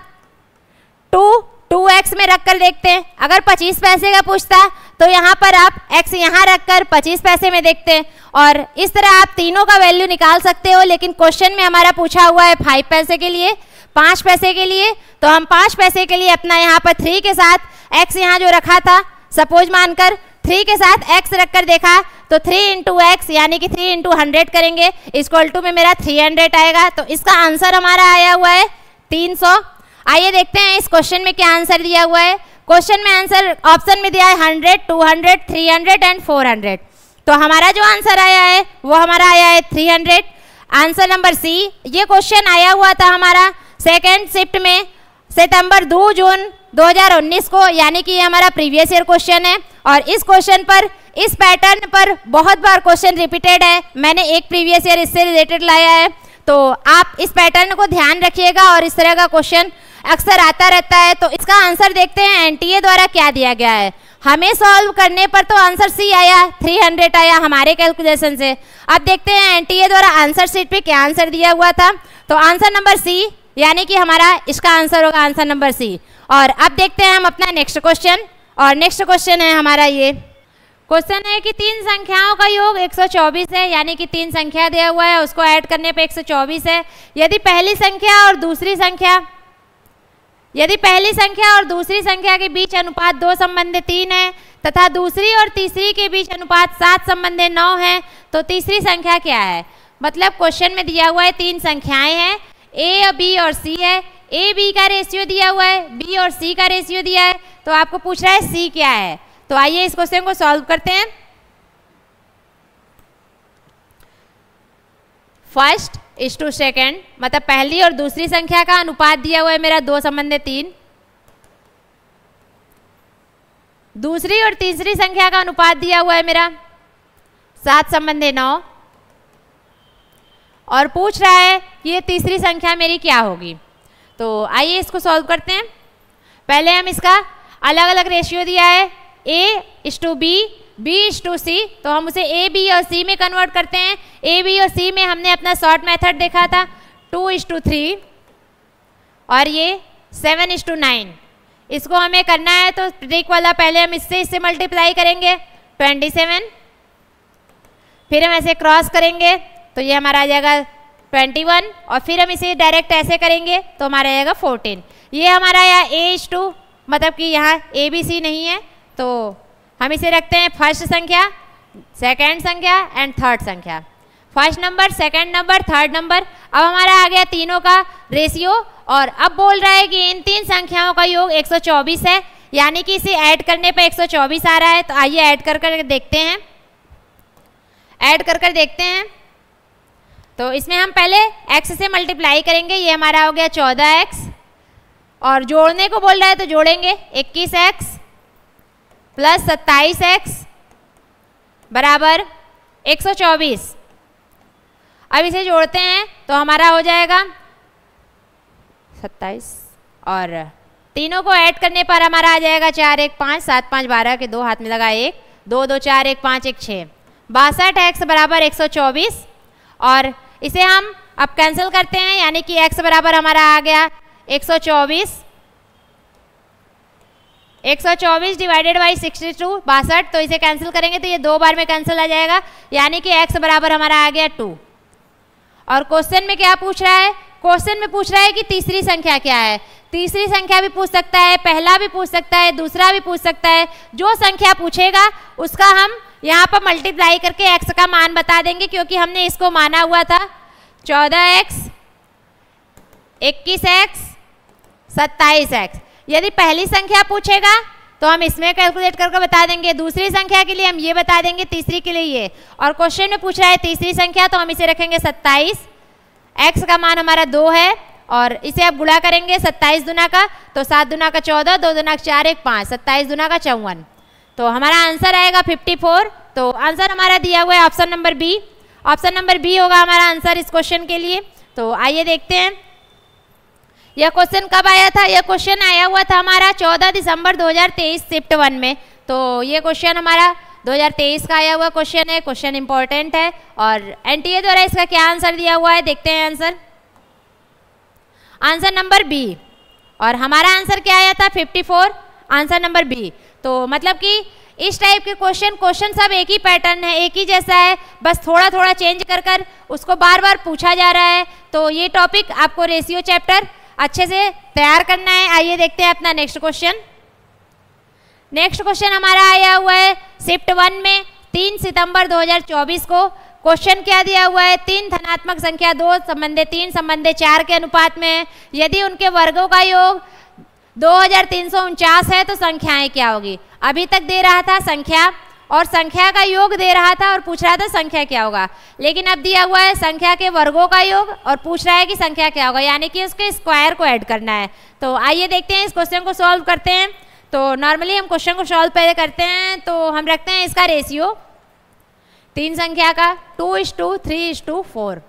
2x में रखकर देखते हैं। अगर 25 पैसे का पूछता तो यहाँ पर आप x यहाँ रखकर 25 पैसे में देखते हैं और इस तरह आप तीनों का वैल्यू निकाल सकते हो। लेकिन क्वेश्चन में हमारा पूछा हुआ है 5 पैसे के लिए, 5 पैसे के लिए, तो हम 5 पैसे के लिए अपना यहाँ पर 3 के साथ x यहाँ जो रखा था सपोज मानकर 3 के साथ x रखकर देखा तो 3 इंटू एक्स यानी कि 3 इंटू 100 करेंगे इक्वल टू में मेरा 300 आएगा। तो इसका आंसर हमारा आया हुआ है 300। आइए देखते हैं इस क्वेश्चन में क्या आंसर दिया हुआ है। क्वेश्चन में आंसर ऑप्शन में दिया है 100, 200, 300 एंड 400। तो हमारा जो आंसर आया है वो हमारा आया है 300। Answer number C. ये क्वेश्चन आया हुआ था हमारा सेकेंड शिफ्ट में सितंबर 2 जून 2019 को, यानी कि ये हमारा प्रीवियस ईयर क्वेश्चन है और इस क्वेश्चन पर इस पैटर्न पर बहुत बार क्वेश्चन रिपीटेड है। मैंने एक प्रीवियस ईयर इससे रिलेटेड लाया है, तो आप इस पैटर्न को ध्यान रखिएगा और इस तरह का क्वेश्चन अक्सर आता रहता है। तो इसका आंसर देखते हैं एनटीए द्वारा क्या दिया गया है। हमें सॉल्व करने पर तो आंसर सी आया, 300 आया हमारे कैलकुलेशन से। अब देखते हैं एनटीए द्वारा आंसर शीट पे क्या आंसर दिया हुआ था। तो आंसर नंबर सी, यानी कि हमारा इसका आंसर होगा आंसर नंबर सी। और अब देखते हैं हम अपना नेक्स्ट क्वेश्चन, और नेक्स्ट क्वेश्चन है हमारा ये क्वेश्चन है कि तीन संख्याओं का योग 124 है, यानी कि तीन संख्या दिया हुआ है, उसको ऐड करने पे 124 है। यदि पहली संख्या और दूसरी संख्या के बीच अनुपात 2 संबंध 3 है तथा दूसरी और तीसरी के बीच अनुपात 7 संबंध 9 है, तो तीसरी संख्या क्या है। मतलब क्वेश्चन में दिया हुआ है तीन संख्याएं हैं, ए, बी और सी है। ए बी का रेशियो दिया हुआ है, बी और सी का रेशियो दिया है, तो आपको पूछ रहा है सी क्या है। तो आइए इस क्वेश्चन को सॉल्व करते हैं। फर्स्ट इज टू सेकेंड, मतलब पहली और दूसरी संख्या का अनुपात दिया हुआ है मेरा 2 संबंध 3। दूसरी और तीसरी संख्या का अनुपात दिया हुआ है मेरा 7 संबंध 9, और पूछ रहा है कि ये तीसरी संख्या मेरी क्या होगी। तो आइए इसको सॉल्व करते हैं। पहले हम इसका अलग अलग रेशियो दिया है, A:B, B:C, तो हम उसे A, B और C में कन्वर्ट करते हैं। A, B और C में हमने अपना शॉर्ट मेथड देखा था 2:3, और ये 7:9। इसको हमें करना है तो ट्रिक वाला, पहले हम इससे मल्टीप्लाई करेंगे 27, फिर हम ऐसे क्रॉस करेंगे तो ये हमारा आ जाएगा 21, और फिर हम इसे डायरेक्ट ऐसे करेंगे तो हमारा आएगा 14। ये हमारा यहाँ A:2, मतलब कि यहाँ ABC नहीं है, तो हम इसे रखते हैं फर्स्ट संख्या, सेकंड संख्या एंड थर्ड संख्या। First number, second number, third number. अब हमारा आ गया तीनों का रेशियो, और अब बोल रहा है कि इन तीन संख्याओं का योग 124 है, यानी कि इसे ऐड करने पे 124 आ रहा है। तो आइए ऐड कर देखते हैं। ऐड कर देखते हैं तो इसमें हम पहले x से मल्टीप्लाई करेंगे, ये हमारा हो गया 14x, और जोड़ने को बोल रहा है तो जोड़ेंगे 21x प्लस 27x बराबर 124। अब इसे जोड़ते हैं तो हमारा हो जाएगा 27, और तीनों को ऐड करने पर हमारा आ जाएगा 4 1 5 7 5 12 के 2 हाथ में लगा 1 2 2 4 1 5 1 6 62x बराबर 124, और इसे हम अब कैंसिल करते हैं, यानी कि x बराबर हमारा आ गया 124 डिवाइडेड बाई 62 62, तो इसे कैंसिल करेंगे तो ये 2 बार में कैंसिल आ जाएगा, यानी कि x बराबर हमारा आ गया 2। और क्वेश्चन में क्या पूछ रहा है, क्वेश्चन में पूछ रहा है कि तीसरी संख्या क्या है। तीसरी संख्या भी पूछ सकता है, पहला भी पूछ सकता है, दूसरा भी पूछ सकता है। जो संख्या पूछेगा उसका हम यहाँ पर मल्टीप्लाई करके x का मान बता देंगे, क्योंकि हमने इसको माना हुआ था 14x 21x 27x। यदि पहली संख्या पूछेगा तो हम इसमें कैलकुलेट करके बता देंगे, दूसरी संख्या के लिए हम ये बता देंगे, तीसरी के लिए ये। और क्वेश्चन में पूछ रहा है तीसरी संख्या, तो हम इसे रखेंगे 27, x का मान हमारा 2 है, और इसे आप गुणा करेंगे 27 दुना का, तो 7 दुना का 14, 2 दुना का 4 1 5, 27 दुना का 54, तो हमारा आंसर आएगा 54। तो आंसर हमारा दिया हुआ है option number B. Option number B होगा हमारा आंसर इस क्वेश्चन के लिए। तो आइए देखते हैं यह क्वेश्चन कब आया था। यह क्वेश्चन आया हुआ था हमारा 14 दिसंबर 2023 शिफ्ट 1 में। तो ये क्वेश्चन हमारा 2023 का आया हुआ क्वेश्चन है। क्वेश्चन इंपॉर्टेंट है, और एनटीए द्वारा इसका क्या आंसर दिया हुआ है देखते हैं। आंसर नंबर बी, और हमारा आंसर क्या आया था 54, आंसर नंबर बी। तो मतलब कि इस टाइप के क्वेश्चन सब एक ही पैटर्न है, एक ही जैसा है, बस थोड़ा थोड़ा चेंज कर उसको बार बार पूछा जा रहा है। तो ये टॉपिक आपको रेशियो चैप्टर अच्छे से तैयार करना है। आइए देखते हैं अपना नेक्स्ट क्वेश्चन। नेक्स्ट क्वेश्चन हमारा आया हुआ है शिफ्ट 1 में 3 सितंबर 2024 को। क्वेश्चन क्या दिया हुआ है, 3 धनात्मक संख्या 2 संबंधे 3 संबंधे 4 के अनुपात में है। यदि उनके वर्गों का योग 2349 है तो संख्याएं क्या होगी। अभी तक दे रहा था संख्या, और संख्या का योग दे रहा था और पूछ रहा था संख्या क्या होगा, लेकिन अब दिया हुआ है संख्या के वर्गों का योग और पूछ रहा है कि संख्या क्या होगा, यानी कि उसके स्क्वायर को ऐड करना है। तो आइए देखते हैं इस क्वेश्चन को सॉल्व करते हैं। तो नॉर्मली हम क्वेश्चन को सॉल्व पहले करते हैं, तो हम रखते हैं इसका रेशियो 3 संख्या का 2:3:4।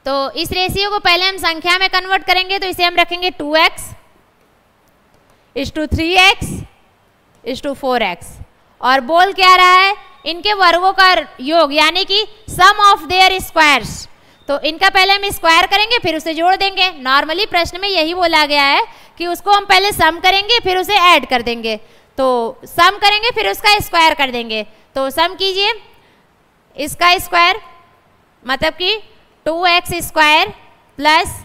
तो इस रेशियो को पहले हम संख्या में कन्वर्ट करेंगे, तो इसे हम रखेंगे 2x:3x:4x। और बोल क्या रहा है, इनके वर्गों का योग, यानी कि सम ऑफ देयर स्क्वायर्स। तो इनका पहले हम स्क्वायर करेंगे फिर उसे जोड़ देंगे। नॉर्मली प्रश्न में यही बोला गया है कि उसको हम पहले सम करेंगे फिर उसे ऐड कर देंगे। तो सम करेंगे फिर उसका स्क्वायर कर देंगे। तो सम कीजिए, इसका स्क्वायर मतलब कि 2x square plus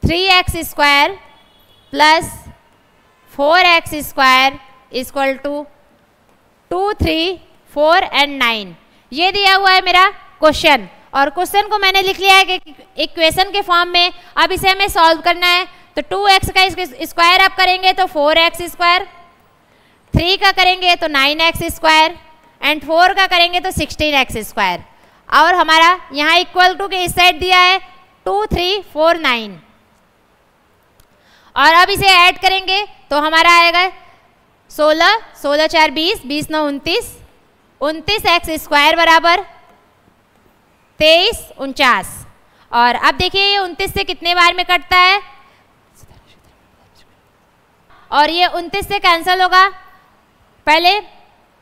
3x square plus 4x square equal to 2, 3, 4 and 9। ये दिया हुआ है मेरा क्वेश्चन, और क्वेश्चन को मैंने लिख लिया है कि इक्वेशन के फॉर्म में। अब इसे हमें सॉल्व करना है। तो 2x का स्क्वायर आप करेंगे तो 4x स्क्वायर, 3 का करेंगे तो 9x स्क्वायर एंड 4 का करेंगे तो 16x स्क्वायर। और हमारा यहाँ इक्वल टू के इस साइड दिया है 2, 3, 4, 9। और अब इसे ऐड करेंगे तो हमारा आएगा 16, 16 4 20, 20 9 29, 29x स्क्वायर बराबर 23, 49। और अब देखिए ये 29 से कितने बार में कटता है, और ये 29 से कैंसिल होगा। पहले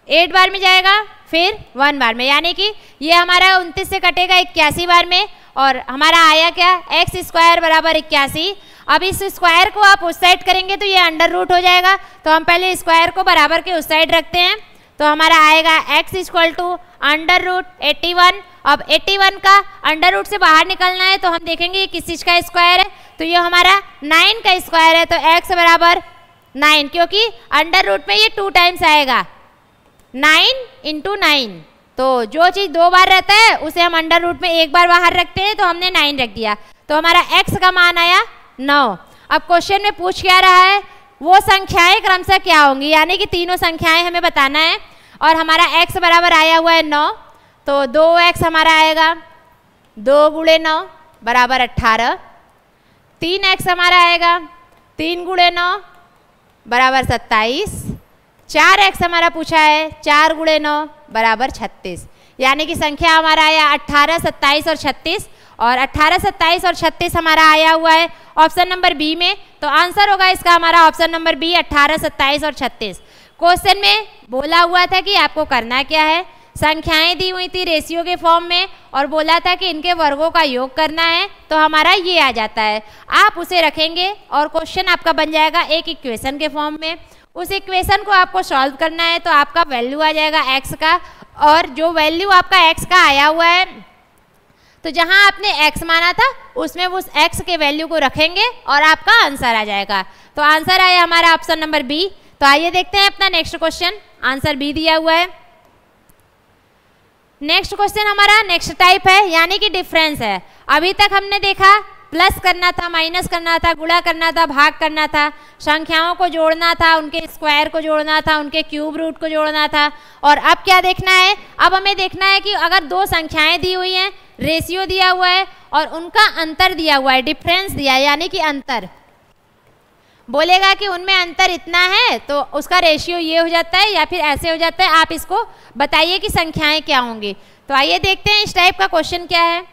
8 बार में जाएगा फिर 1 बार में, यानी कि ये हमारा 29 से कटेगा 81 बार में। और हमारा आया क्या, x स्क्वायर बराबर 81। अब इस स्क्वायर को आप उस साइड करेंगे तो ये अंडर रूट हो जाएगा। तो हम पहले स्क्वायर को बराबर के उस साइड रखते हैं। तो हमारा आएगा x equal to under root 81। अब 81 का अंडर रूट से बाहर निकलना है तो हम देखेंगे ये किस चीज़ का स्क्वायर है, तो ये हमारा 9 का स्क्वायर है। तो x बराबर 9, क्योंकि अंडर रूट में ये 2 टाइम्स आएगा, 9 × 9। तो जो चीज़ 2 बार रहता है उसे हम अंडर रूट में 1 बार बाहर रखते हैं, तो हमने 9 रख दिया। तो हमारा x का मान आया 9। अब क्वेश्चन में पूछ क्या रहा है, वो संख्याएं क्रमशः क्या होंगी, यानी कि तीनों संख्याएं हमें बताना है। और हमारा x बराबर आया हुआ है 9, तो 2x हमारा आएगा 2 × 9 बराबर 18। 3x हमारा आएगा 3 × 9 बराबर 27। 4x हमारा पूछा है 4 × 9 बराबर 36। यानी कि संख्या हमारा आया 18, 27 और 36। और 18, 27 और 36 हमारा आया हुआ है ऑप्शन नंबर बी में। तो आंसर होगा इसका हमारा ऑप्शन नंबर बी, 18, 27 और 36। क्वेश्चन में बोला हुआ था कि आपको करना क्या है, संख्याएं दी हुई थी रेशियो के फॉर्म में और बोला था कि इनके वर्गों का योग करना है। तो हमारा ये आ जाता है, आप उसे रखेंगे और क्वेश्चन आपका बन जाएगा एक इक्वेशन के फॉर्म में। उस इक्वेशन को आपको सॉल्व करना है, तो आपका वैल्यू आ जाएगा x का, और जो वैल्यू आपका x का आया हुआ है तो जहां आपने x माना था उसमें उस x के वैल्यू को रखेंगे और आपका आंसर आ जाएगा। तो आंसर आया हमारा ऑप्शन नंबर बी। तो आइए देखते हैं अपना नेक्स्ट क्वेश्चन, आंसर बी दिया हुआ है। नेक्स्ट क्वेश्चन हमारा नेक्स्ट टाइप है, यानी कि डिफरेंस है। अभी तक हमने देखा प्लस करना था, माइनस करना था, गुणा करना था, भाग करना था, संख्याओं को जोड़ना था, उनके स्क्वायर को जोड़ना था, उनके क्यूब रूट को जोड़ना था। और अब क्या देखना है, अब हमें देखना है कि अगर 2 संख्याएं दी हुई हैं, रेशियो दिया हुआ है और उनका अंतर दिया हुआ है, डिफरेंस दिया है, यानी कि अंतर बोलेगा कि उनमें अंतर इतना है तो उसका रेशियो ये हो जाता है या फिर ऐसे हो जाता है। आप इसको बताइए कि संख्याएं क्या होंगी। तो आइए देखते हैं इस टाइप का क्वेश्चन क्या है।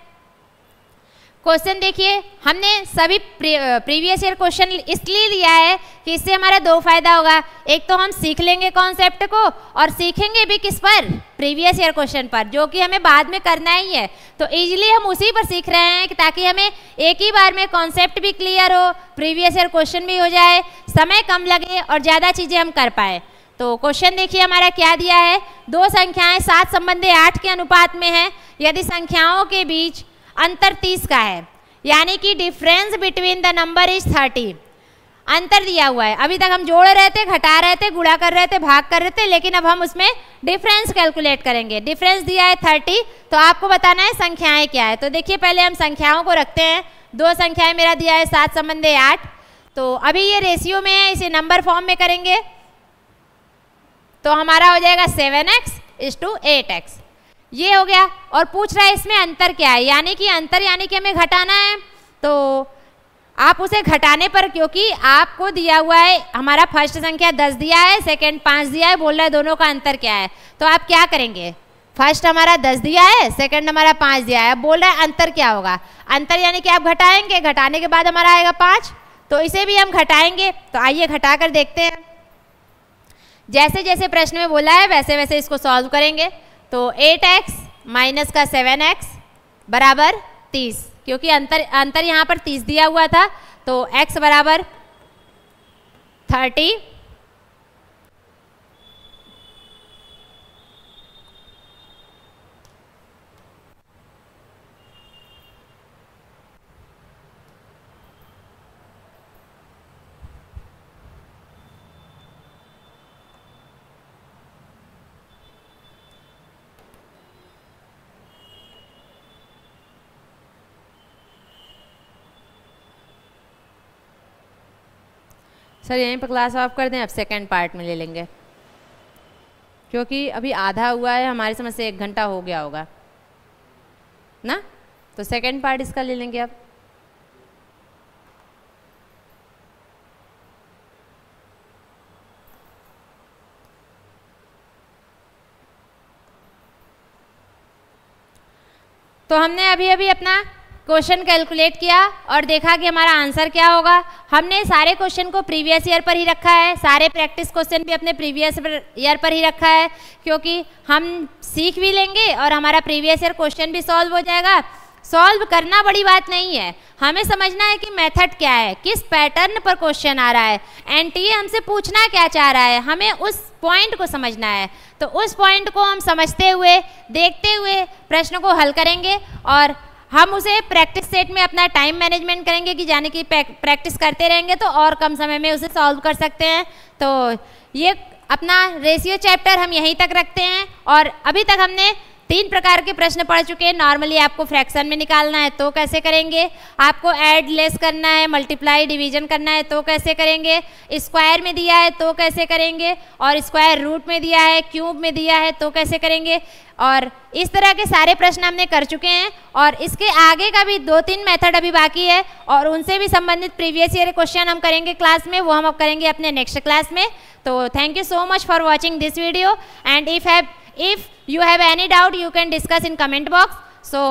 क्वेश्चन देखिए, हमने सभी प्रीवियस ईयर क्वेश्चन इसलिए लिया है कि इससे हमारा 2 फायदा होगा। एक तो हम सीख लेंगे कॉन्सेप्ट को और सीखेंगे भी किस पर, प्रीवियस ईयर क्वेश्चन पर, जो कि हमें बाद में करना ही है। तो इजीली हम उसी पर सीख रहे हैं कि ताकि हमें एक ही बार में कॉन्सेप्ट भी क्लियर हो, प्रीवियस ईयर क्वेश्चन भी हो जाए, समय कम लगे और ज़्यादा चीज़ें हम कर पाए। तो क्वेश्चन देखिए हमारा क्या दिया है, 2 संख्याएँ 7 संबंधी 8 के अनुपात में है। यदि संख्याओं के बीच अंतर 30 का है, यानी कि difference between the number is 30। अंतर दिया हुआ है, अभी तक हम जोड़ रहे थे, घटा रहे थे, गुणा कर रहे थे, भाग कर रहे थे, लेकिन अब हम उसमें डिफरेंस कैलकुलेट करेंगे। डिफरेंस दिया है 30, तो आपको बताना है संख्याएं क्या है। तो देखिए पहले हम संख्याओं को रखते हैं। 2 संख्याएं मेरा दिया है 7 संबंधी 8, तो अभी ये रेशियो में है, इसे नंबर फॉर्म में करेंगे तो हमारा हो जाएगा 7x 8x, ये हो गया। और पूछ रहा है इसमें अंतर क्या है, यानी कि अंतर यानी कि हमें घटाना है। तो आप उसे घटाने पर, क्योंकि आपको दिया हुआ है हमारा फर्स्ट संख्या 10 दिया है, सेकंड 5 दिया है, बोल रहा है दोनों का अंतर क्या है। तो आप क्या करेंगे, फर्स्ट हमारा 10 दिया है, सेकंड हमारा 5 दिया है, अब बोल रहा है अंतर क्या होगा। अंतर यानी कि आप घटाएंगे, घटाने के बाद हमारा आएगा 5, तो इसे भी हम घटाएंगे। तो आइए घटा कर देखते हैं, जैसे जैसे प्रश्न में बोला है वैसे वैसे इसको सॉल्व करेंगे। तो 8x माइनस का 7x बराबर 30, क्योंकि अंतर यहाँ पर 30 दिया हुआ था। तो x बराबर 30 सर यहीं पर क्लास ऑफ कर दें, अब सेकंड पार्ट में ले लेंगे, क्योंकि अभी आधा हुआ है, हमारी समझ से 1 घंटा हो गया होगा ना, तो सेकंड पार्ट इसका ले लेंगे अब। तो हमने अभी अभी अपना क्वेश्चन कैलकुलेट किया और देखा कि हमारा आंसर क्या होगा। हमने सारे क्वेश्चन को प्रीवियस ईयर पर ही रखा है, सारे प्रैक्टिस क्वेश्चन भी अपने प्रीवियस ईयर पर ही रखा है, क्योंकि हम सीख भी लेंगे और हमारा प्रीवियस ईयर क्वेश्चन भी सॉल्व हो जाएगा। सॉल्व करना बड़ी बात नहीं है, हमें समझना है कि मेथड क्या है, किस पैटर्न पर क्वेश्चन आ रहा है, एनटीए हमसे पूछना क्या चाह रहा है, हमें उस पॉइंट को समझना है। तो उस पॉइंट को हम समझते हुए, देखते हुए प्रश्न को हल करेंगे और हम उसे प्रैक्टिस सेट में अपना टाइम मैनेजमेंट करेंगे कि जाने की प्रैक्टिस करते रहेंगे तो और कम समय में उसे सॉल्व कर सकते हैं। तो ये अपना रेशियो चैप्टर हम यहीं तक रखते हैं और अभी तक हमने 3 प्रकार के प्रश्न पढ़ चुके हैं। नॉर्मली आपको फ्रैक्शन में निकालना है तो कैसे करेंगे, आपको ऐड लेस करना है, मल्टीप्लाई डिवीजन करना है तो कैसे करेंगे, स्क्वायर में दिया है तो कैसे करेंगे, और स्क्वायर रूट में दिया है, क्यूब में दिया है तो कैसे करेंगे। और इस तरह के सारे प्रश्न हमने कर चुके हैं और इसके आगे का भी 2-3 मेथड अभी बाकी है और उनसे भी संबंधित प्रीवियस ईयर क्वेश्चन हम करेंगे क्लास में, वो हम अब करेंगे अपने नेक्स्ट क्लास में। तो thank you so much for watching this video and if you have any doubt you can discuss in comment box। so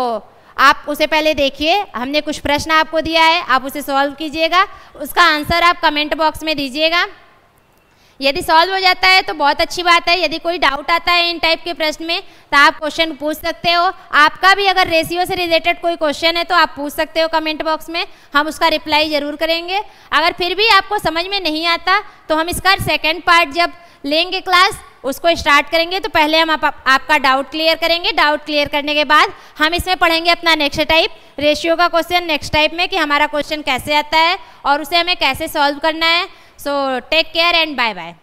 आप उसे पहले देखिए, हमने कुछ प्रश्न आपको दिया है, आप उसे सॉल्व कीजिएगा, उसका आंसर आप कमेंट बॉक्स में दीजिएगा। यदि सॉल्व हो जाता है तो बहुत अच्छी बात है, यदि कोई डाउट आता है इन टाइप के प्रश्न में तो आप क्वेश्चन पूछ सकते हो। आपका भी अगर रेशियो से रिलेटेड कोई क्वेश्चन है तो आप पूछ सकते हो कमेंट बॉक्स में, हम उसका रिप्लाई ज़रूर करेंगे। अगर फिर भी आपको समझ में नहीं आता तो हम इसका सेकेंड पार्ट जब लेंगे क्लास उसको स्टार्ट करेंगे, तो पहले हम आपका डाउट क्लियर करेंगे। डाउट क्लियर करने के बाद हम इसमें पढ़ेंगे अपना नेक्स्ट टाइप रेशियो का क्वेश्चन नेक्स्ट टाइप में, कि हमारा क्वेश्चन कैसे आता है और उसे हमें कैसे सॉल्व करना है। So take care and bye bye.